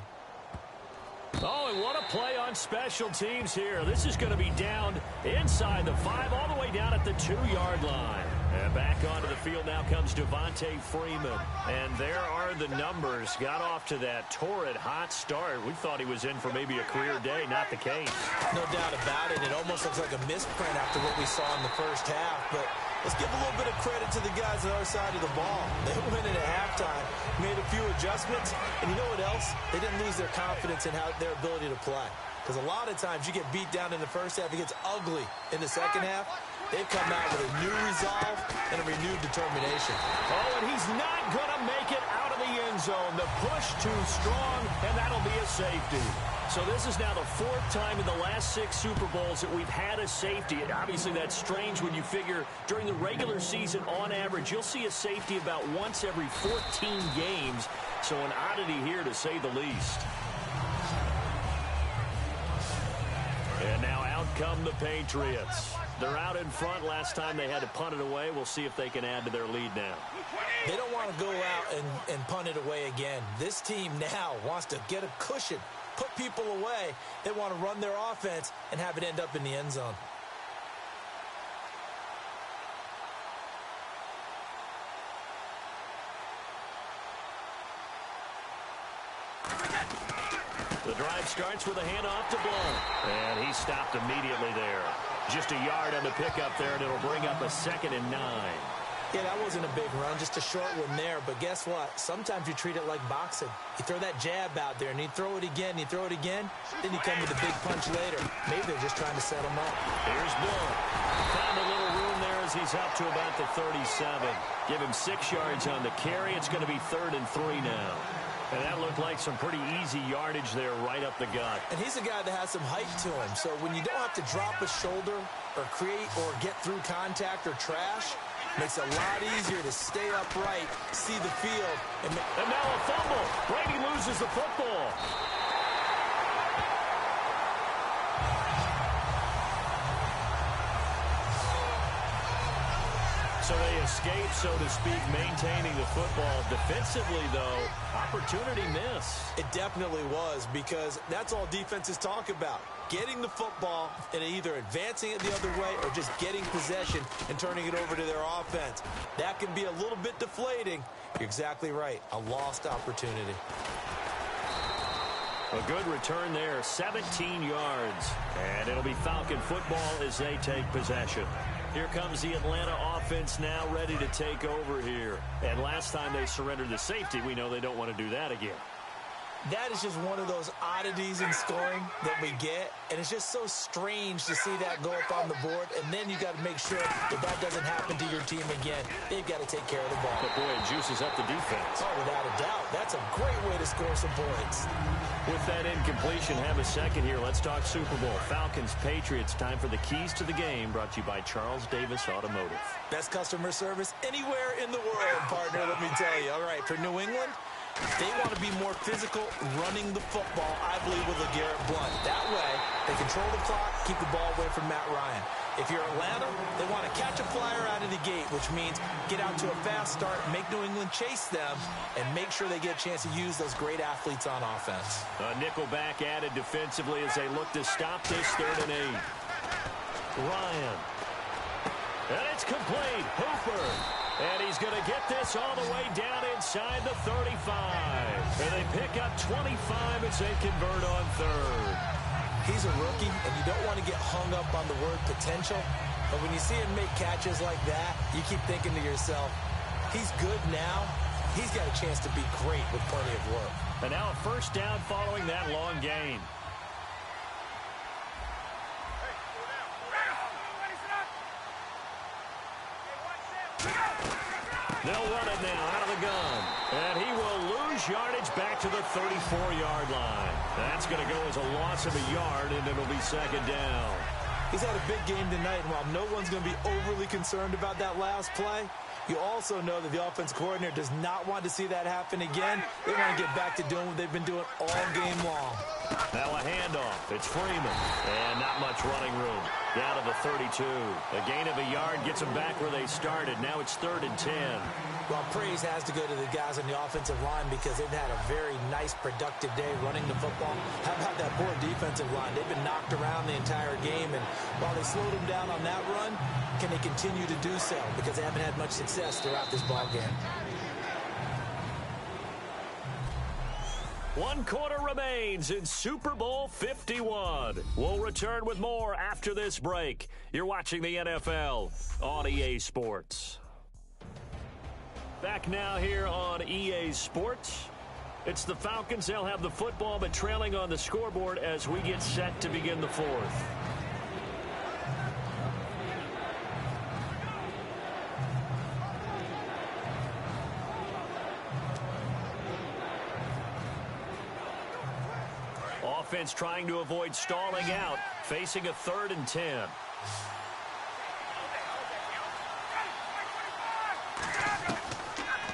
Oh, and what a play on special teams here. This is going to be down inside the 5, all the way down at the 2-yard line. And back onto the field now comes Devontae Freeman. And there are the numbers. Got off to that torrid hot start. We thought he was in for maybe a career day. Not the case. No doubt about it. It almost looks like a misprint after what we saw in the first half. But let's give a little bit of credit to the guys on our side of the ball. They went in at halftime, made a few adjustments. And you know what else? They didn't lose their confidence in their ability to play. Because a lot of times you get beat down in the first half. It gets ugly in the second half. They've come out with a new resolve and a renewed determination. Oh, and he's not going to make it out of the end zone. The push too strong, and that'll be a safety. So this is now the fourth time in the last 6 Super Bowls that we've had a safety. And obviously, that's strange when you figure during the regular season, on average, you'll see a safety about once every 14 games. So an oddity here, to say the least. And now out come the Patriots. They're out in front. Last time they had to punt it away. We'll see if they can add to their lead now. They don't want to go out and punt it away again. This team now wants to get a cushion, put people away. They want to run their offense and have it end up in the end zone. The drive starts with a handoff to Blount. And he stopped immediately there. Just a yard on the pickup there, and it'll bring up a 2nd and 9. Yeah, that wasn't a big run, just a short one there. But guess what? Sometimes you treat it like boxing. You throw that jab out there, and you throw it again, you throw it again, then you come with a big punch later. Maybe they're just trying to set him up. Here's Blount. Found a little room there as he's up to about the 37. Give him 6 yards on the carry. It's going to be 3rd and 3 now. And that looked like some pretty easy yardage there right up the gut. And he's a guy that has some height to him. So when you don't have to drop a shoulder or create or get through contact or trash, makes it a lot easier to stay upright, see the field. And now a fumble. Brady loses the football. So they escape, so to speak, maintaining the football. Defensively, though, opportunity miss. It definitely was, because that's all defenses talk about. Getting the football and either advancing it the other way or just getting possession and turning it over to their offense. That can be a little bit deflating. You're exactly right. A lost opportunity. A good return there, 17 yards. And it'll be Falcon football as they take possession. Here comes the Atlanta offense now ready to take over here. And last time they surrendered the safety, we know they don't want to do that again. That is just one of those oddities in scoring that we get, and it's just so strange to see that go up on the board, and then you got to make sure that that doesn't happen to your team again. They've got to take care of the ball. But boy, it juices up the defense. Oh, without a doubt. That's a great way to score some points. With that incompletion, have a second here. Let's talk Super Bowl. Falcons, Patriots, time for the keys to the game, brought to you by Charles Davis Automotive. Best customer service anywhere in the world, partner, let me tell you. All right, for New England, they want to be more physical running the football, I believe, with LeGarrette Blount. That way, they control the clock, keep the ball away from Matt Ryan. If you're Atlanta, they want to catch a flyer out of the gate, which means get out to a fast start, make New England chase them, and make sure they get a chance to use those great athletes on offense. A nickel back added defensively as they look to stop this 3rd and 8. Ryan. And it's complete. Hooper. And he's going to get this all the way down inside the 35. And they pick up 25 as they convert on 3rd. He's a rookie, and you don't want to get hung up on the word potential. But when you see him make catches like that, you keep thinking to yourself, he's good now. He's got a chance to be great with plenty of work. And now a 1st down following that long gain. They'll run it now out of the gun. And he will lose yardage back to the 34-yard line. That's going to go as a loss of a yard, and it'll be 2nd down. He's had a big game tonight, and while no one's going to be overly concerned about that last play, you also know that the offense coordinator does not want to see that happen again. They want to get back to doing what they've been doing all game long. Now a handoff. It's Freeman. And not much running room. Down to the 32. A gain of a yard gets them back where they started. Now it's 3rd and 10. Well, praise has to go to the guys on the offensive line because they've had a very nice, productive day running the football. How about that poor defensive line? They've been knocked around the entire game, and while they slowed them down on that run, can they continue to do so? Because they haven't had much success throughout this ball game. 1 quarter remains in Super Bowl 51. We'll return with more after this break. You're watching the NFL on EA Sports. Back now here on EA Sports. It's the Falcons. They'll have the football, but trailing on the scoreboard as we get set to begin the 4th. offense trying to avoid stalling out, facing a 3rd and 10.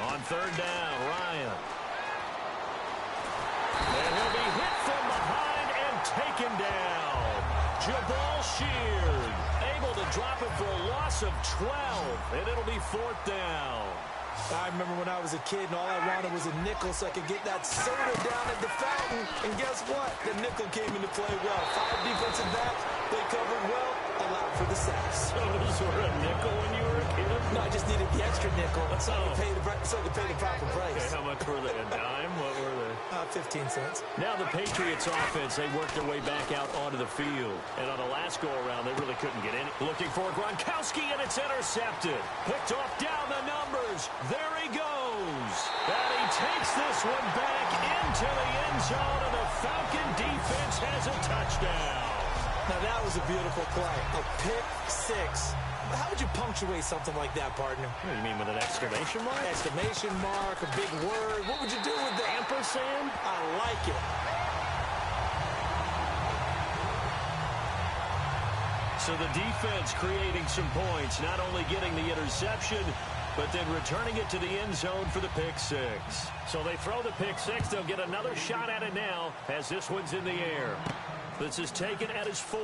On 3rd down, Ryan. And he'll be hit from behind and taken down. Jabal Sheard able to drop it for a loss of 12, and it'll be 4th down. I remember when I was a kid and all I wanted was a nickel so I could get that soda down at the fountain. And guess what? The nickel came into play well. 5 defensive backs, they covered well, allowed for the sacks. Sodas were a nickel when you were a kid? No, I just needed the extra nickel so I could pay the proper price. Okay, how much were they? A dime? What were they? 15 cents. Now the Patriots offense, they worked their way back out onto the field. And on the last go-around, they really couldn't get in. Looking for Gronkowski, and it's intercepted. Picked off down the numbers. There he goes. And he takes this one back into the end zone, and the Falcon defense has a touchdown. Now that was a beautiful play. A pick six. How would you punctuate something like that, partner? What do you mean, with an exclamation mark? Exclamation mark, a big word. What would you do with that? Ampersand? I like it. So the defense creating some points, not only getting the interception, but then returning it to the end zone for the pick six. So they throw the pick six. They'll get another shot at it now as this one's in the air. This is taken at his 4.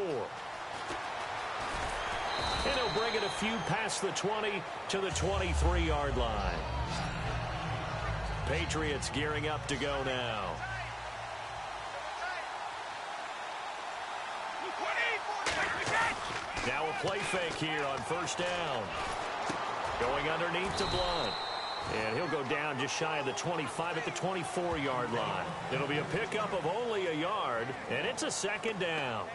And he'll bring it a few past the 20 to the 23-yard line. Patriots gearing up to go now. Now a play fake here on 1st down. Going underneath to Blunt. And he'll go down just shy of the 25 at the 24-yard line. It'll be a pickup of only a yard, and it's a 2nd down.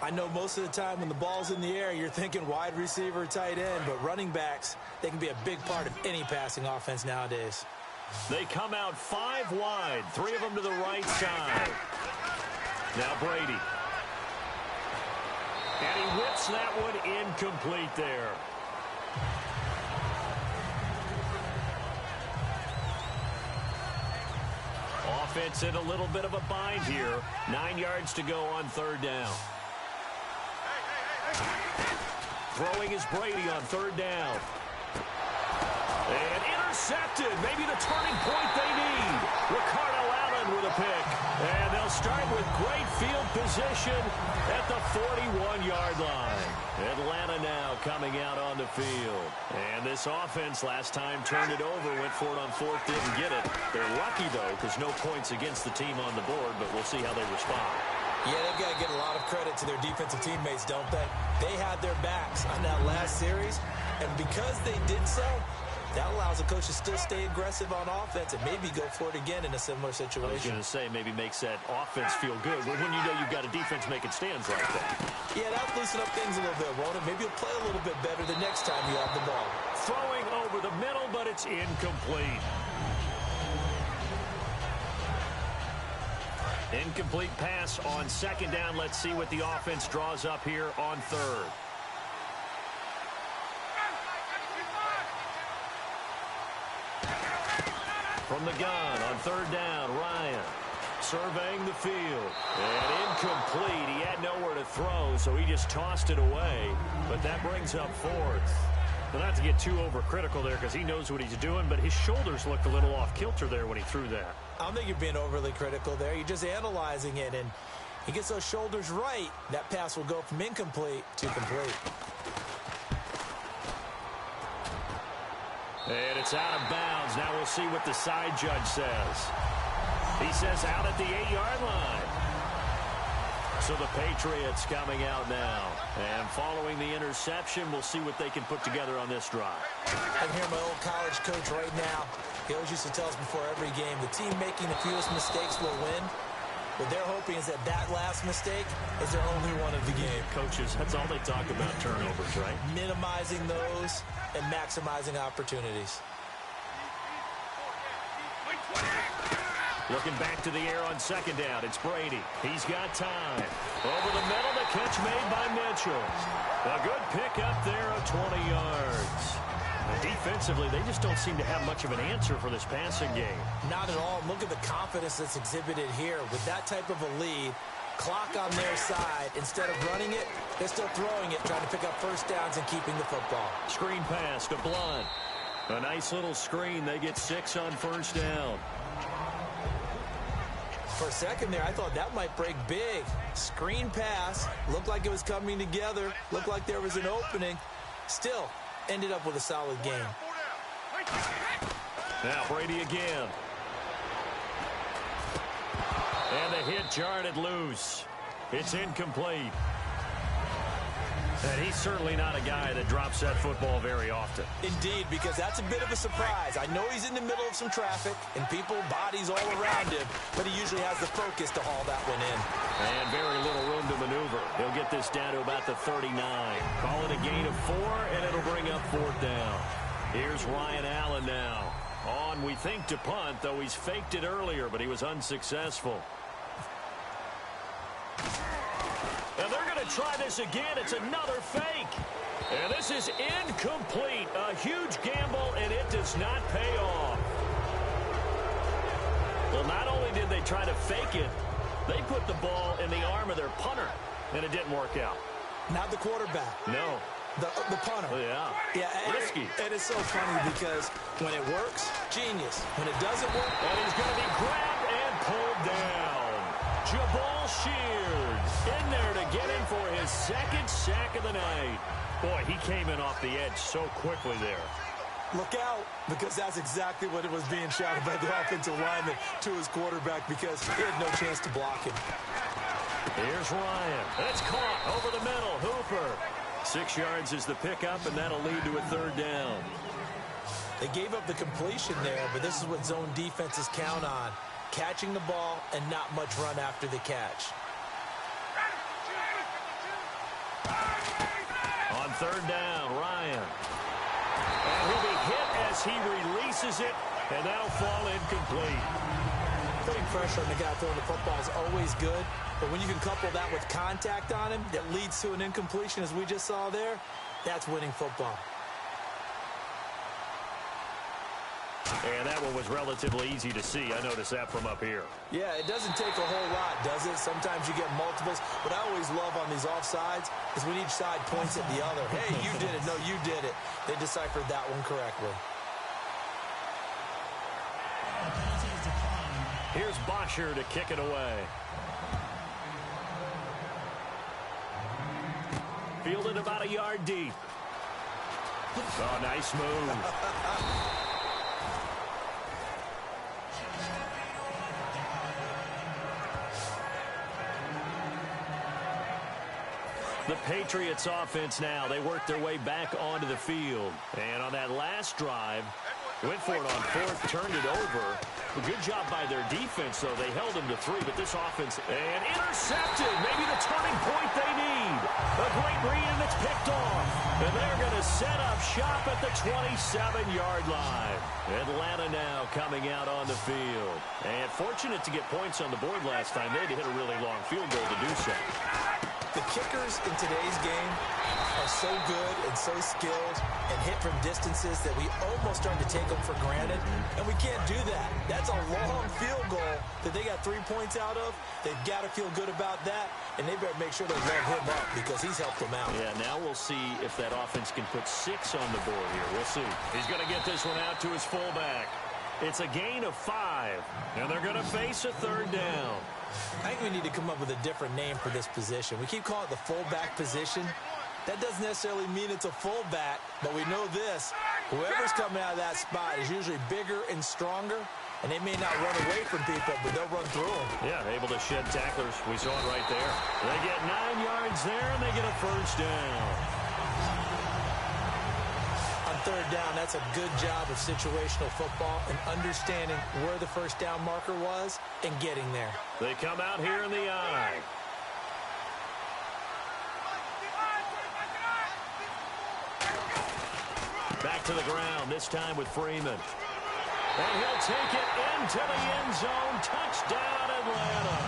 I know most of the time when the ball's in the air, you're thinking wide receiver, tight end, but running backs, they can be a big part of any passing offense nowadays. They come out 5 wide, 3 of them to the right side. Now Brady. And he whips that one incomplete there. Offense in a little bit of a bind here. 9 yards to go on 3rd down. Throwing is Brady on 3rd down. And intercepted. Maybe the turning point they need. Ricardo Allen with a pick. And they'll start with great field position at the 41-yard line. Atlanta now coming out on the field. And this offense last time turned it over, went for it on 4th, didn't get it. They're lucky, though, because no points against the team on the board, but we'll see how they respond. Yeah, they've got to get a lot of credit to their defensive teammates, don't they? They had their backs on that last series, and because they did so, that allows the coach to still stay aggressive on offense and maybe go for it again in a similar situation. I was going to say, maybe makes that offense feel good, but when you know you've got a defense making stands like that. Yeah, that'll loosen up things a little bit, won't it? Maybe you'll play a little bit better the next time you have the ball. Throwing over the middle, but it's incomplete. Incomplete pass on 2nd down. Let's see what the offense draws up here on 3rd. From the gun on 3rd down, Ryan surveying the field. And incomplete. He had nowhere to throw, so he just tossed it away. But that brings up 4th. Well, not to get too overcritical there because he knows what he's doing, but his shoulders looked a little off kilter there when he threw that. I don't think you're being overly critical there. You're just analyzing it, and he gets those shoulders right. That pass will go from incomplete to complete. And it's out of bounds. Now we'll see what the side judge says. He says out at the 8-yard line. So the Patriots coming out now. And following the interception, we'll see what they can put together on this drive. I can hear my old college coach right now. He always used to tell us before every game, the team making the fewest mistakes will win. What they're hoping is that that last mistake is their only one of the game. Coaches, that's all they talk about, turnovers, right? Minimizing those and maximizing opportunities. Looking back to the air on 2nd down. It's Brady. He's got time. Over the middle, the catch made by Mitchell. A good pick up there of 20 yards. Defensively, they just don't seem to have much of an answer for this passing game. Not at all. Look at the confidence that's exhibited here. With that type of a lead, Clock on their side. Instead of running it, they're still throwing it, trying to pick up first downs and keeping the football. Screen pass to Blunt. A nice little screen. They get 6 on first down. For a second there, I thought that might break big. Screen pass. Looked like it was coming together. Looked like there was an opening. Still, ended up with a solid game. Now Brady again. And the hit jarred it loose. It's incomplete. And he's certainly not a guy that drops that football very often. Indeed, because that's a bit of a surprise. I know he's in the middle of some traffic and people, bodies all around him, but he usually has the focus to haul that one in. And very little room to maneuver. He'll get this down to about the 39. Call it a gain of 4, and it'll bring up 4th down. Here's Ryan Allen now. On, we think, to punt, though he's faked it earlier, but he was unsuccessful. And they're going to try this again. It's another fake. And this is incomplete. A huge gamble, and it does not pay off. Well, not only did they try to fake it, they put the ball in the arm of their punter, and it didn't work out. Not the quarterback. No. The punter. Yeah. Yeah. Risky. And it's so funny because when it works, genius. When it doesn't work, and he's going to be grabbed and pulled down. Jabal Sheard in there to get him for his 2nd sack of the night. Boy, he came in off the edge so quickly there. Look out, because that's exactly what it was being shouted by the offensive lineman to his quarterback because he had no chance to block him. Here's Ryan. It's caught over the middle. Hooper. 6 yards is the pickup, and that'll lead to a 3rd down. They gave up the completion there, but this is what zone defenses count on. Catching the ball and not much run after the catch. On 3rd down, Ryan. And he'll be hit as he releases it, and that'll fall incomplete. Putting pressure on the guy throwing the football is always good, but when you can couple that with contact on him that leads to an incompletion, as we just saw there, that's winning football. And that one was relatively easy to see. I noticed that from up here. Yeah, it doesn't take a whole lot, does it? Sometimes you get multiples. What I always love on these offsides is when each side points at the other. Hey, you did it. No, you did it. They deciphered that one correctly. Here's Bosher to kick it away. Fielded about a yard deep. Oh, nice move. The Patriots offense now, they work their way back onto the field. And on that last drive, went for it on 4th, turned it over. A good job by their defense, though. They held them to 3, but this offense, and intercepted. Maybe the turning point they need. A great read, and it's picked off. And they're going to set up shop at the 27-yard line. Atlanta now coming out on the field. And fortunate to get points on the board last time. They had to hit a really long field goal to do so. The kickers in today's game are so good and so skilled and hit from distances that we almost start to take them for granted, and we can't do that. That's a long field goal that they got 3 points out of. They've got to feel good about that, and they better make sure they let him up because he's helped them out. Yeah, now we'll see if that offense can put 6 on the board here. We'll see. He's going to get this one out to his fullback. It's a gain of 5, and they're going to face a 3rd down. I think we need to come up with a different name for this position. We keep calling it the fullback position. That doesn't necessarily mean it's a fullback, but we know this. Whoever's coming out of that spot is usually bigger and stronger, and they may not run away from people, but they'll run through them. Yeah, able to shed tacklers. We saw it right there. They get 9 yards there, and they get a 1st down. On 3rd down, that's a good job of situational football and understanding where the 1st down marker was and getting there. They come out here in the eye. Back to the ground, this time with Freeman. And he'll take it into the end zone. Touchdown, Atlanta.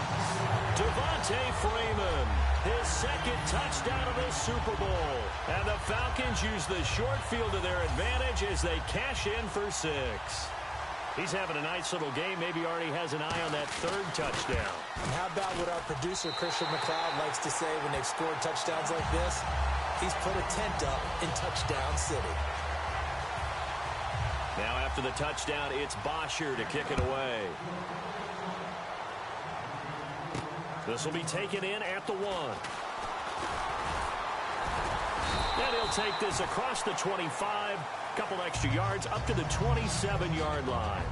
Devontae Freeman, his 2nd touchdown of the Super Bowl. And the Falcons use the short field to their advantage as they cash in for 6. He's having a nice little game. Maybe already has an eye on that third touchdown. And how about what our producer, Christian McLeod, likes to say when they've scored touchdowns like this? He's put a tent up in Touchdown City. Now after the touchdown, it's Bosher to kick it away. This will be taken in at the 1. And he'll take this across the 25. Couple extra yards up to the 27-yard line.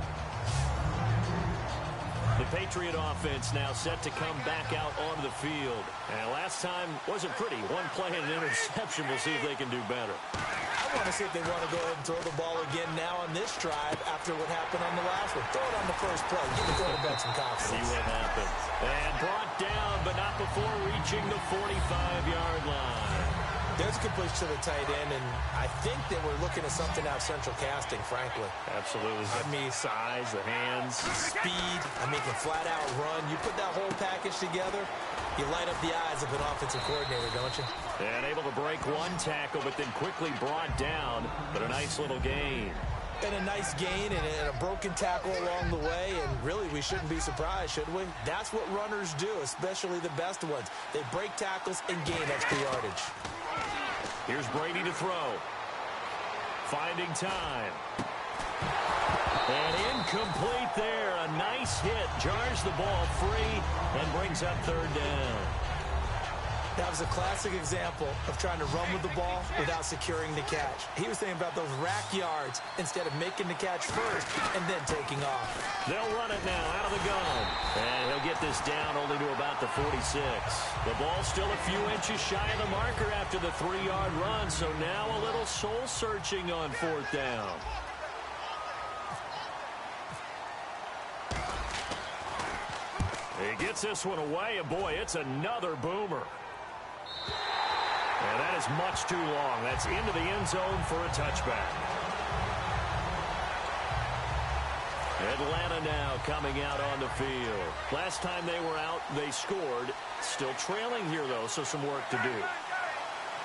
The Patriot offense now set to come back out onto the field. And last time wasn't pretty. One play and an interception. We'll see if they can do better. I want to see if they want to go ahead and throw the ball again now on this drive after what happened on the last one. Throw it on the first play. Give the quarterback some confidence. See what happens. And brought down, but not before reaching the 45-yard line. There's a completion to the tight end, and I think that we're looking at something out of central casting, frankly. Absolutely. I mean, size, the hands. Speed. I mean, can flat-out run. You put that whole package together, you light up the eyes of an offensive coordinator, don't you? And able to break one tackle, but then quickly brought down. But a nice little gain. And a nice gain and a broken tackle along the way, and really we shouldn't be surprised, should we? That's what runners do, especially the best ones. They break tackles and gain extra yardage. Here's Brady to throw. Finding time. And incomplete there. A nice hit. Jars the ball free and brings up third down. That was a classic example of trying to run with the ball without securing the catch. He was thinking about those rack yards instead of making the catch first and then taking off. They'll run it now out of the gun. And he'll get this down only to about the 46. The ball still a few inches shy of the marker after the 3-yard run. So now a little soul searching on fourth down. He gets this one away, and boy, it's another boomer. And that is much too long. That's into the end zone for a touchback. Atlanta now coming out on the field. Last time they were out, they scored. Still trailing here, though, so some work to do.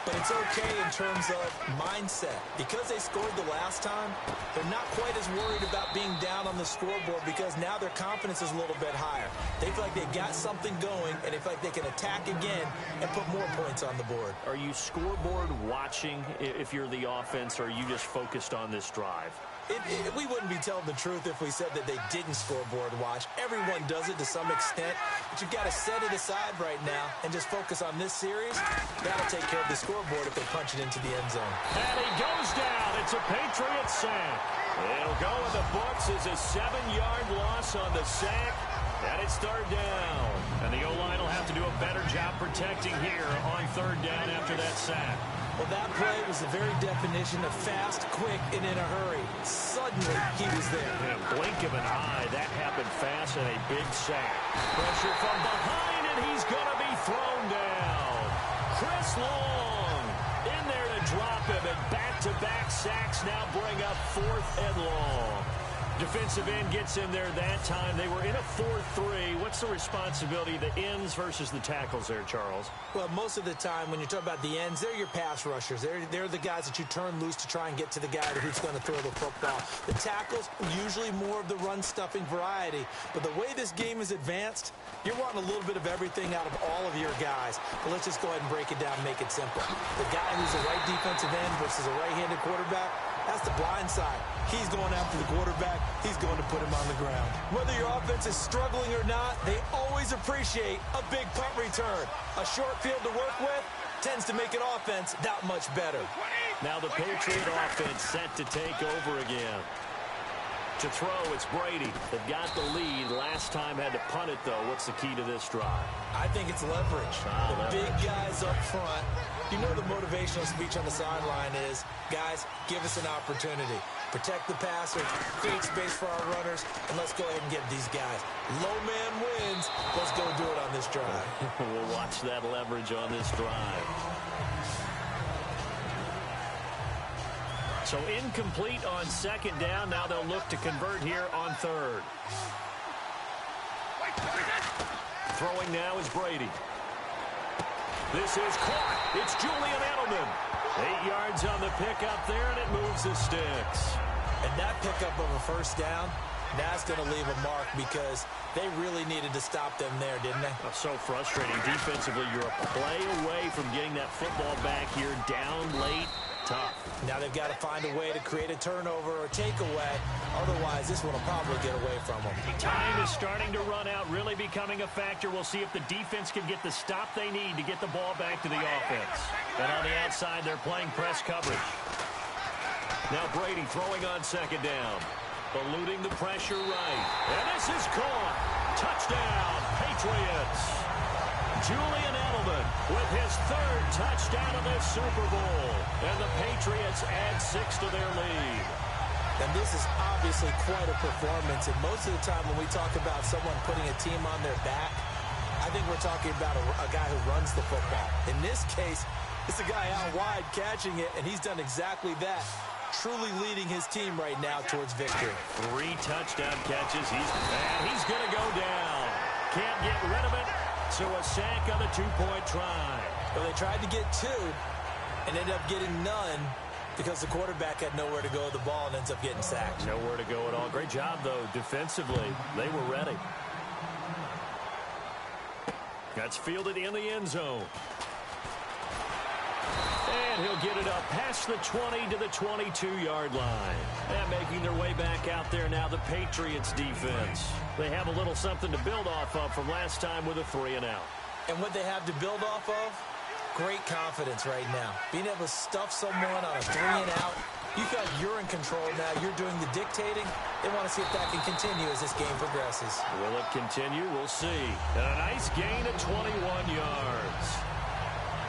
But it's okay in terms of mindset. Because they scored the last time, they're not quite as worried about being down on the scoreboard because now their confidence is a little bit higher. They feel like they've got something going, and they feel like they can attack again and put more points on the board. Are you scoreboard watching if you're the offense, or are you just focused on this drive? We wouldn't be telling the truth if we said that they didn't scoreboard watch. Everyone does it to some extent, but you've got to set it aside right now and just focus on this series. That'll take care of the scoreboard if they punch it into the end zone. And he goes down. It's a Patriot sack. It'll go in the books as a 7-yard loss on the sack. And it's third down. And the O-line will have to do a better job protecting here on third down after that sack. Well, that play was the very definition of fast, quick, and in a hurry. Suddenly, he was there. In a blink of an eye, that happened fast and a big sack. Pressure from behind, and he's going to be thrown down. Chris Long in there to drop him, and back-to-back sacks now bring up fourth and long. Defensive end gets in there that time. They were in a 4-3. What's the responsibility of the ends versus the tackles there, Charles? Well, most of the time when you talk about the ends, they're your pass rushers. They're the guys that you turn loose to try and get to the guy who's going to throw the football. The tackles, usually more of the run-stuffing variety. But the way this game is advanced, you're wanting a little bit of everything out of all of your guys. But let's just go ahead and break it down and make it simple. The guy who's a right defensive end versus a right-handed quarterback, that's the blind side. He's going after the quarterback. He's going to put him on the ground. Whether your offense is struggling or not, they always appreciate a big punt return. A short field to work with tends to make an offense that much better. Now the Patriot offense set to take over again. To throw, it's Brady. They've got the lead. Last time had to punt it, though. What's the key to this drive? I think it's leverage. The big guys up front. You know the motivational speech on the sideline is, guys, give us an opportunity. Protect the passer, create space for our runners, and let's go ahead and get these guys. Low man wins. Let's go do it on this drive. We'll watch that leverage on this drive. So incomplete on second down. Now they'll look to convert here on third. Throwing now is Brady. This is caught. It's Julian Edelman. 8 yards on the pickup there, and it moves the sticks. And that pickup of a first down, That's going to leave a mark because they really needed to stop them there, didn't they? Oh, so frustrating. Defensively, you're a play away from getting that football back here. Down late, tough. Now they've got to find a way to create a turnover or takeaway. Otherwise, this one will probably get away from them. Time is starting to run out, really becoming a factor. We'll see if the defense can get the stop they need to get the ball back to the offense. And on the outside, they're playing press coverage. Now Brady throwing on second down. Eluding the pressure right. And this is caught. Touchdown, Patriots. Julian Edelman with his third touchdown of this Super Bowl. And the Patriots add 6 to their lead. And this is obviously quite a performance. And most of the time when we talk about someone putting a team on their back, I think we're talking about a guy who runs the football. In this case, it's a guy out wide catching it, and he's done exactly that. Truly leading his team right now towards victory. 3 touchdown catches. He's going to go down. Can't get rid of it. So a sack on the 2-point try. Well, they tried to get 2 and ended up getting none because the quarterback had nowhere to go with the ball and ends up getting sacked. Nowhere to go at all. Great job, though, defensively. They were ready. That's fielded in the end zone. And he'll get it up past the 20 to the 22-yard line. And making their way back out there now, the Patriots defense. They have a little something to build off of from last time with a 3-and-out. And what they have to build off of? Great confidence right now. Being able to stuff someone on a 3-and-out. You're in control now. You're doing the dictating. They want to see if that can continue as this game progresses. Will it continue? We'll see. And a nice gain of 21 yards.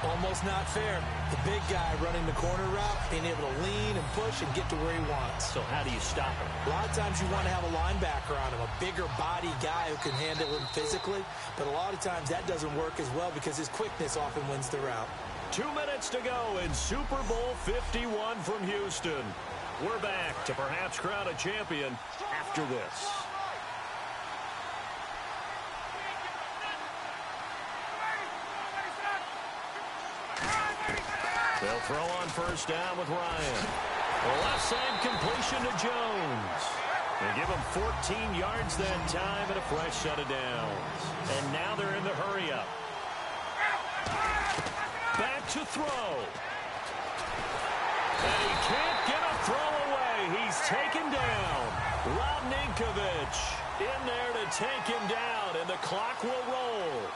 Almost not fair. The big guy running the corner route, being able to lean and push and get to where he wants. So how do you stop him? A lot of times you want to have a linebacker on him, a bigger body guy who can handle him physically. But a lot of times that doesn't work as well because his quickness often wins the route. 2 minutes to go in Super Bowl 51 from Houston. We're back to perhaps crown a champion after this. They'll throw on first down with Ryan. The left side completion to Jones. They give him 14 yards that time and a fresh set of downs. And now they're in the hurry-up. Back to throw. And he can't get a throw away. He's taken down. Rob Ninkovich in there to take him down, and the clock will roll.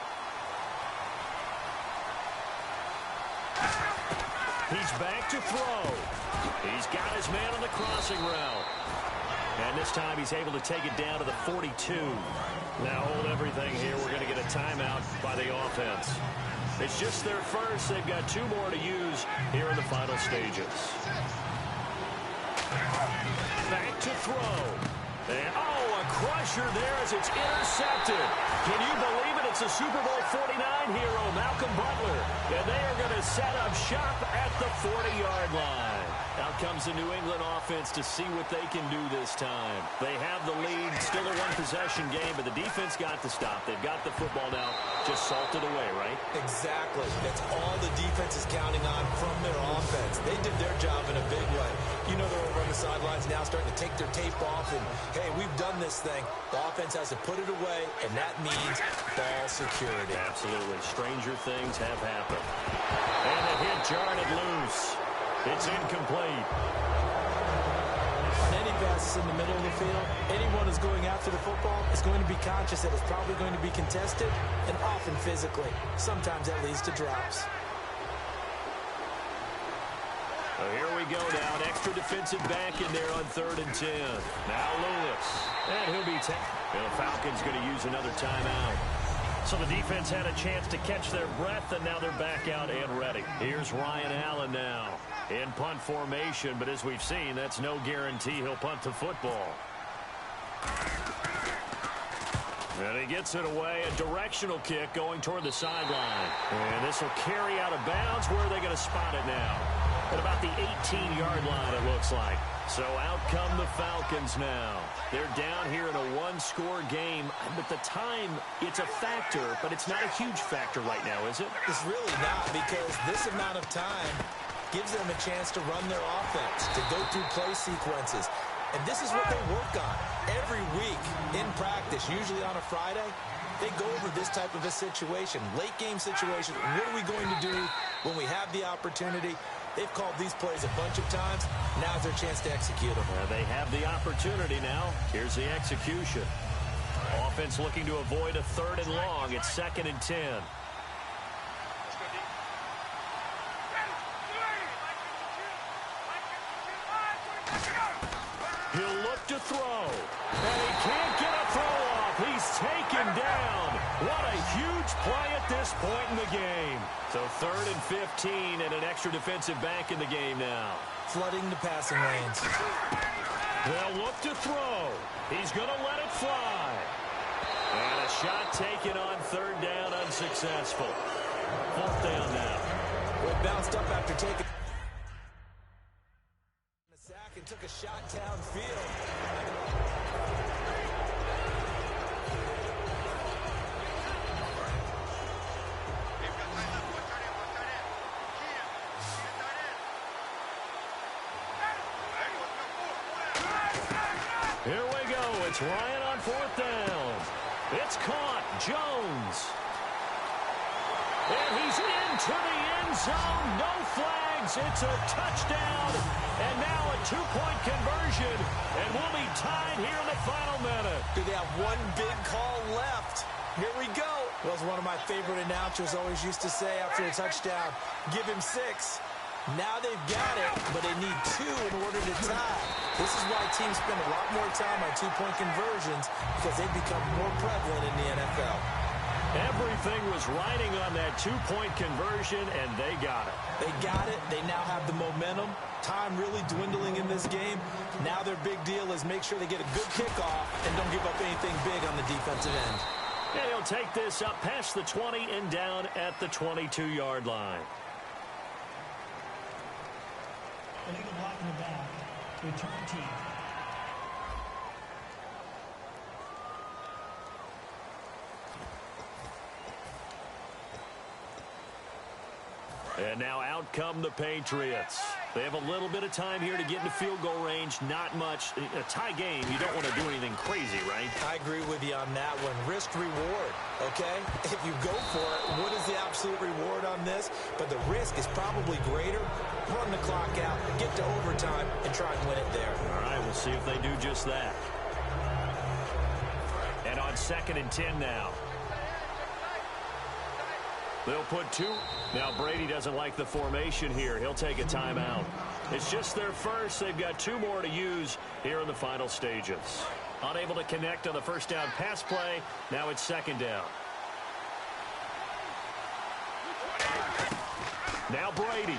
He's back to throw. He's got his man on the crossing route. And this time he's able to take it down to the 42. Now hold everything here. We're going to get a timeout by the offense. It's just their first. They've got 2 more to use here in the final stages. Back to throw. And, a crusher there as it's intercepted. Can you believe it? It's a Super Bowl 49 hero, Malcolm Butler. And they are going to set up shop at the 40-yard line. Out comes the New England offense to see what they can do this time. They have the lead, still a one-possession game, but the defense got the stop. They've got the football now, just salted away, right? Exactly. That's all the defense is counting on from their offense. They did their job in a big way. You know they're over on the sidelines now starting to take their tape off, and, hey, we've done this thing. The offense has to put it away, and that means ball security. Absolutely. Stranger things have happened. And the hit jarred it loose. It's incomplete. On any passes in the middle of the field, anyone who's going after the football is going to be conscious that it's probably going to be contested and often physically. Sometimes that leads to drops. Well, here we go now. An extra defensive back in there on 3rd and 10. Now Lewis. And he'll be taken. The Falcons going to use another timeout. So the defense had a chance to catch their breath, and now they're back out and ready. Here's Ryan Allen now in punt formation, but as we've seen, that's no guarantee he'll punt the football. And he gets it away, a directional kick going toward the sideline. And this will carry out of bounds. Where are they going to spot it now? At about the 18-yard line, it looks like. So out come the Falcons now. They're down here in a one-score game. But the time, it's a factor, but it's not a huge factor right now, is it? It's really not, because this amount of time gives them a chance to run their offense, to go through play sequences. And this is what they work on every week in practice, usually on a Friday. They go over this type of a situation, late game situation. What are we going to do when we have the opportunity? They've called these plays a bunch of times. Now's their chance to execute them. They have the opportunity now. Here's the execution. Offense looking to avoid a 3rd and long. It's 2nd and 10. He'll look to throw. And he can't get a throw off. He's taken down. What a huge play at this point in the game. So 3rd and 15 and an extra defensive back in the game now. Flooding the passing lanes. They'll look to throw. He's going to let it fly. And a shot taken on 3rd down, unsuccessful. 4th down now. Well, bounced up after taking a sack and took a shot downfield. Here we go. It's Ryan on 4th down. It's caught. Jones. And he's into the end zone. No flags. It's a touchdown. And now a 2-point conversion. And we'll be tied here in the final minute. Do they have one big call left? Here we go. Well, as one of my favorite announcers always used to say after a touchdown, give him 6. Now they've got it, but they need 2 in order to tie. This is why teams spend a lot more time on 2-point conversions, because they've become more prevalent in the NFL. Everything was riding on that 2-point conversion, and they got it. They got it. They now have the momentum. Time really dwindling in this game. Now their big deal is make sure they get a good kickoff and don't give up anything big on the defensive end. And he'll take this up past the 20 and down at the 22-yard line. Illegal block in the back. Return team. And now out come the Patriots. They have a little bit of time here to get into field goal range. Not much. A tie game, you don't want to do anything crazy, right? I agree with you on that one. Risk reward, okay? If you go for it, what is the absolute reward on this? But the risk is probably greater. Run the clock out, get to overtime, and try and win it there. All right, we'll see if they do just that. And on 2nd and 10 now. They'll put 2. Now Brady doesn't like the formation here. He'll take a timeout. It's just their first. They've got 2 more to use here in the final stages. Unable to connect on the first down pass play. Now it's 2nd down. Now Brady.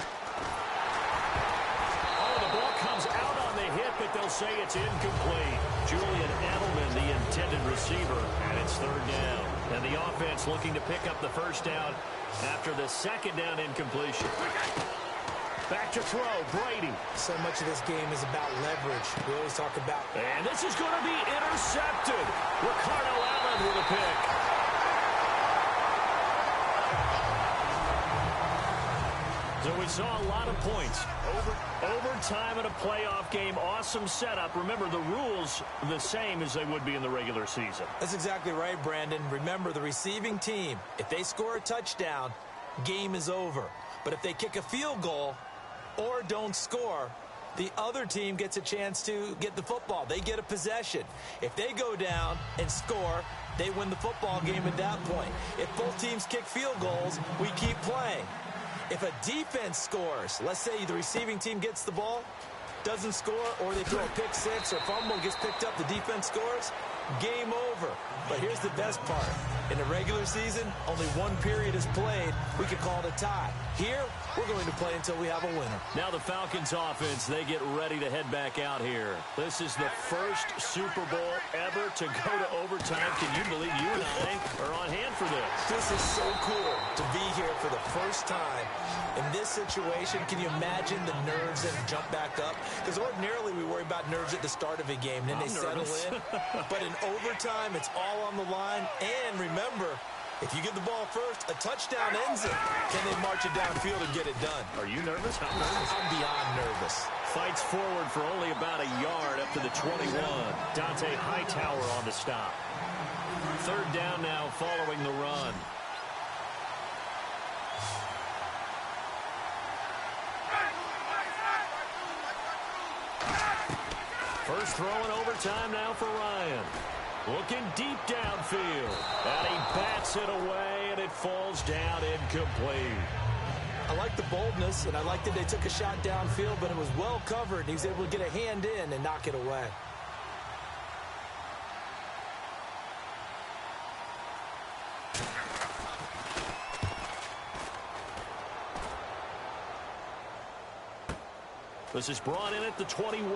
Oh, the ball comes out on the hit, but they'll say it's incomplete. Julian Edelman, the intended receiver, and it's 3rd down. And the offense looking to pick up the first down after the 2nd down incompletion. Back to throw, Brady. So much of this game is about leverage. We always talk about... And this is going to be intercepted. Ricardo Allen with a pick. So we saw a lot of points. Overtime in a playoff game. Awesome setup. Remember, the rules the same as they would be in the regular season. That's exactly right, Brandon. Remember, the receiving team, if they score a touchdown, game is over. But if they kick a field goal or don't score, the other team gets a chance to get the football. They get a possession. If they go down and score, they win the football game at that point. If both teams kick field goals, we keep playing. If a defense scores, let's say the receiving team gets the ball, doesn't score, or they throw a pick 6 or fumble, gets picked up, the defense scores, game over. But here's the best part. In the regular season, only 1 period is played. We could call it a tie. Here, we're going to play until we have a winner. Now the Falcons offense, they get ready to head back out here. This is the first Super Bowl ever to go to overtime. Can you believe you and I are on hand for this? This is so cool to be here for the first time. In this situation, can you imagine the nerves that jump back up? Because ordinarily we worry about nerves at the start of a game, then they settle in. But in overtime, it's all on the line. And remember, If you get the ball first, a touchdown ends it. Can they march it downfield and get it done? Are you nervous? I'm nervous. I'm beyond nervous. Fights forward for only about a yard up to the 21. Dante Hightower on the stop. Third down now following the run. First throw in overtime now for Ryan. Looking deep downfield. And he bats it away, and it falls down incomplete. I like the boldness, and I like that they took a shot downfield, but it was well covered. He was able to get a hand in and knock it away. This is brought in at the 21.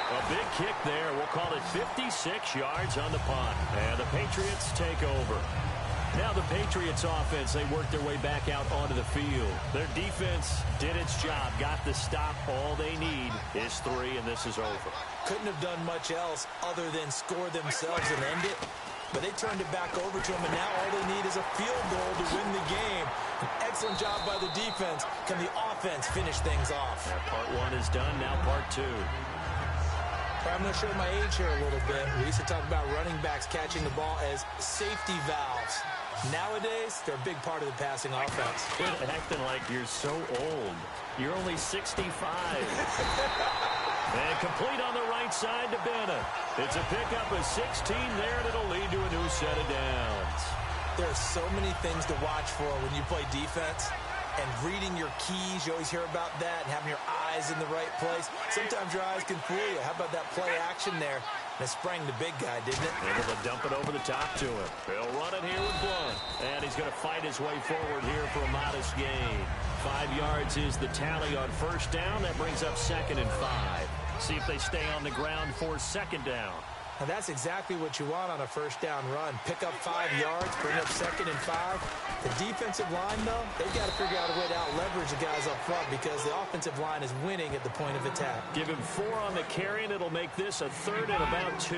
A big kick there. We'll call it 56 yards on the punt. And the Patriots take over. Now the Patriots offense, they work their way back out onto the field. Their defense did its job, got the stop. All they need is 3, and this is over. Couldn't have done much else other than score themselves and end it. But they turned it back over to them, and now all they need is a field goal to win the game. An excellent job by the defense. Can the offense finish things off? That part 1 is done, now part 2. I'm going to show my age here a little bit. We used to talk about running backs catching the ball as safety valves. Nowadays, they're a big part of the passing offense. Quit acting like you're so old. You're only 65. And complete on the right side to Bennett. It's a pickup of 16 there, and it'll lead to a new set of downs. There are so many things to watch for when you play defense. And reading your keys, you always hear about that, and having your eyes in the right place. Sometimes your eyes can fool you. How about that play action there? And it sprang the big guy, didn't it? Able to dump it over the top to him. He'll run it here with Blunt. And he's going to fight his way forward here for a modest gain. 5 yards is the tally on first down. That brings up 2nd and 5. See if they stay on the ground for 2nd down. Now that's exactly what you want on a first down run. Pick up 5 yards, bring up 2nd and 5. The defensive line, though, they've got to figure out a way to out-leverage the guys up front because the offensive line is winning at the point of attack. Give him 4 on the carry, and it'll make this a 3rd and about 2.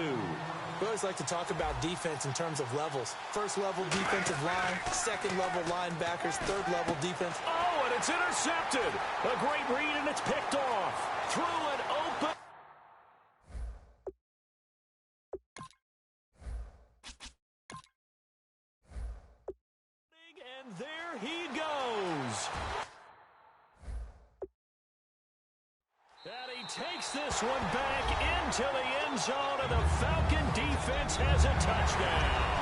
We always like to talk about defense in terms of levels. First level defensive line, second level linebackers, third level defense. Oh, and it's intercepted. A great read, and it's picked off. Through an open. And there he goes. And he takes this one back into the end zone, and the Falcon defense has a touchdown.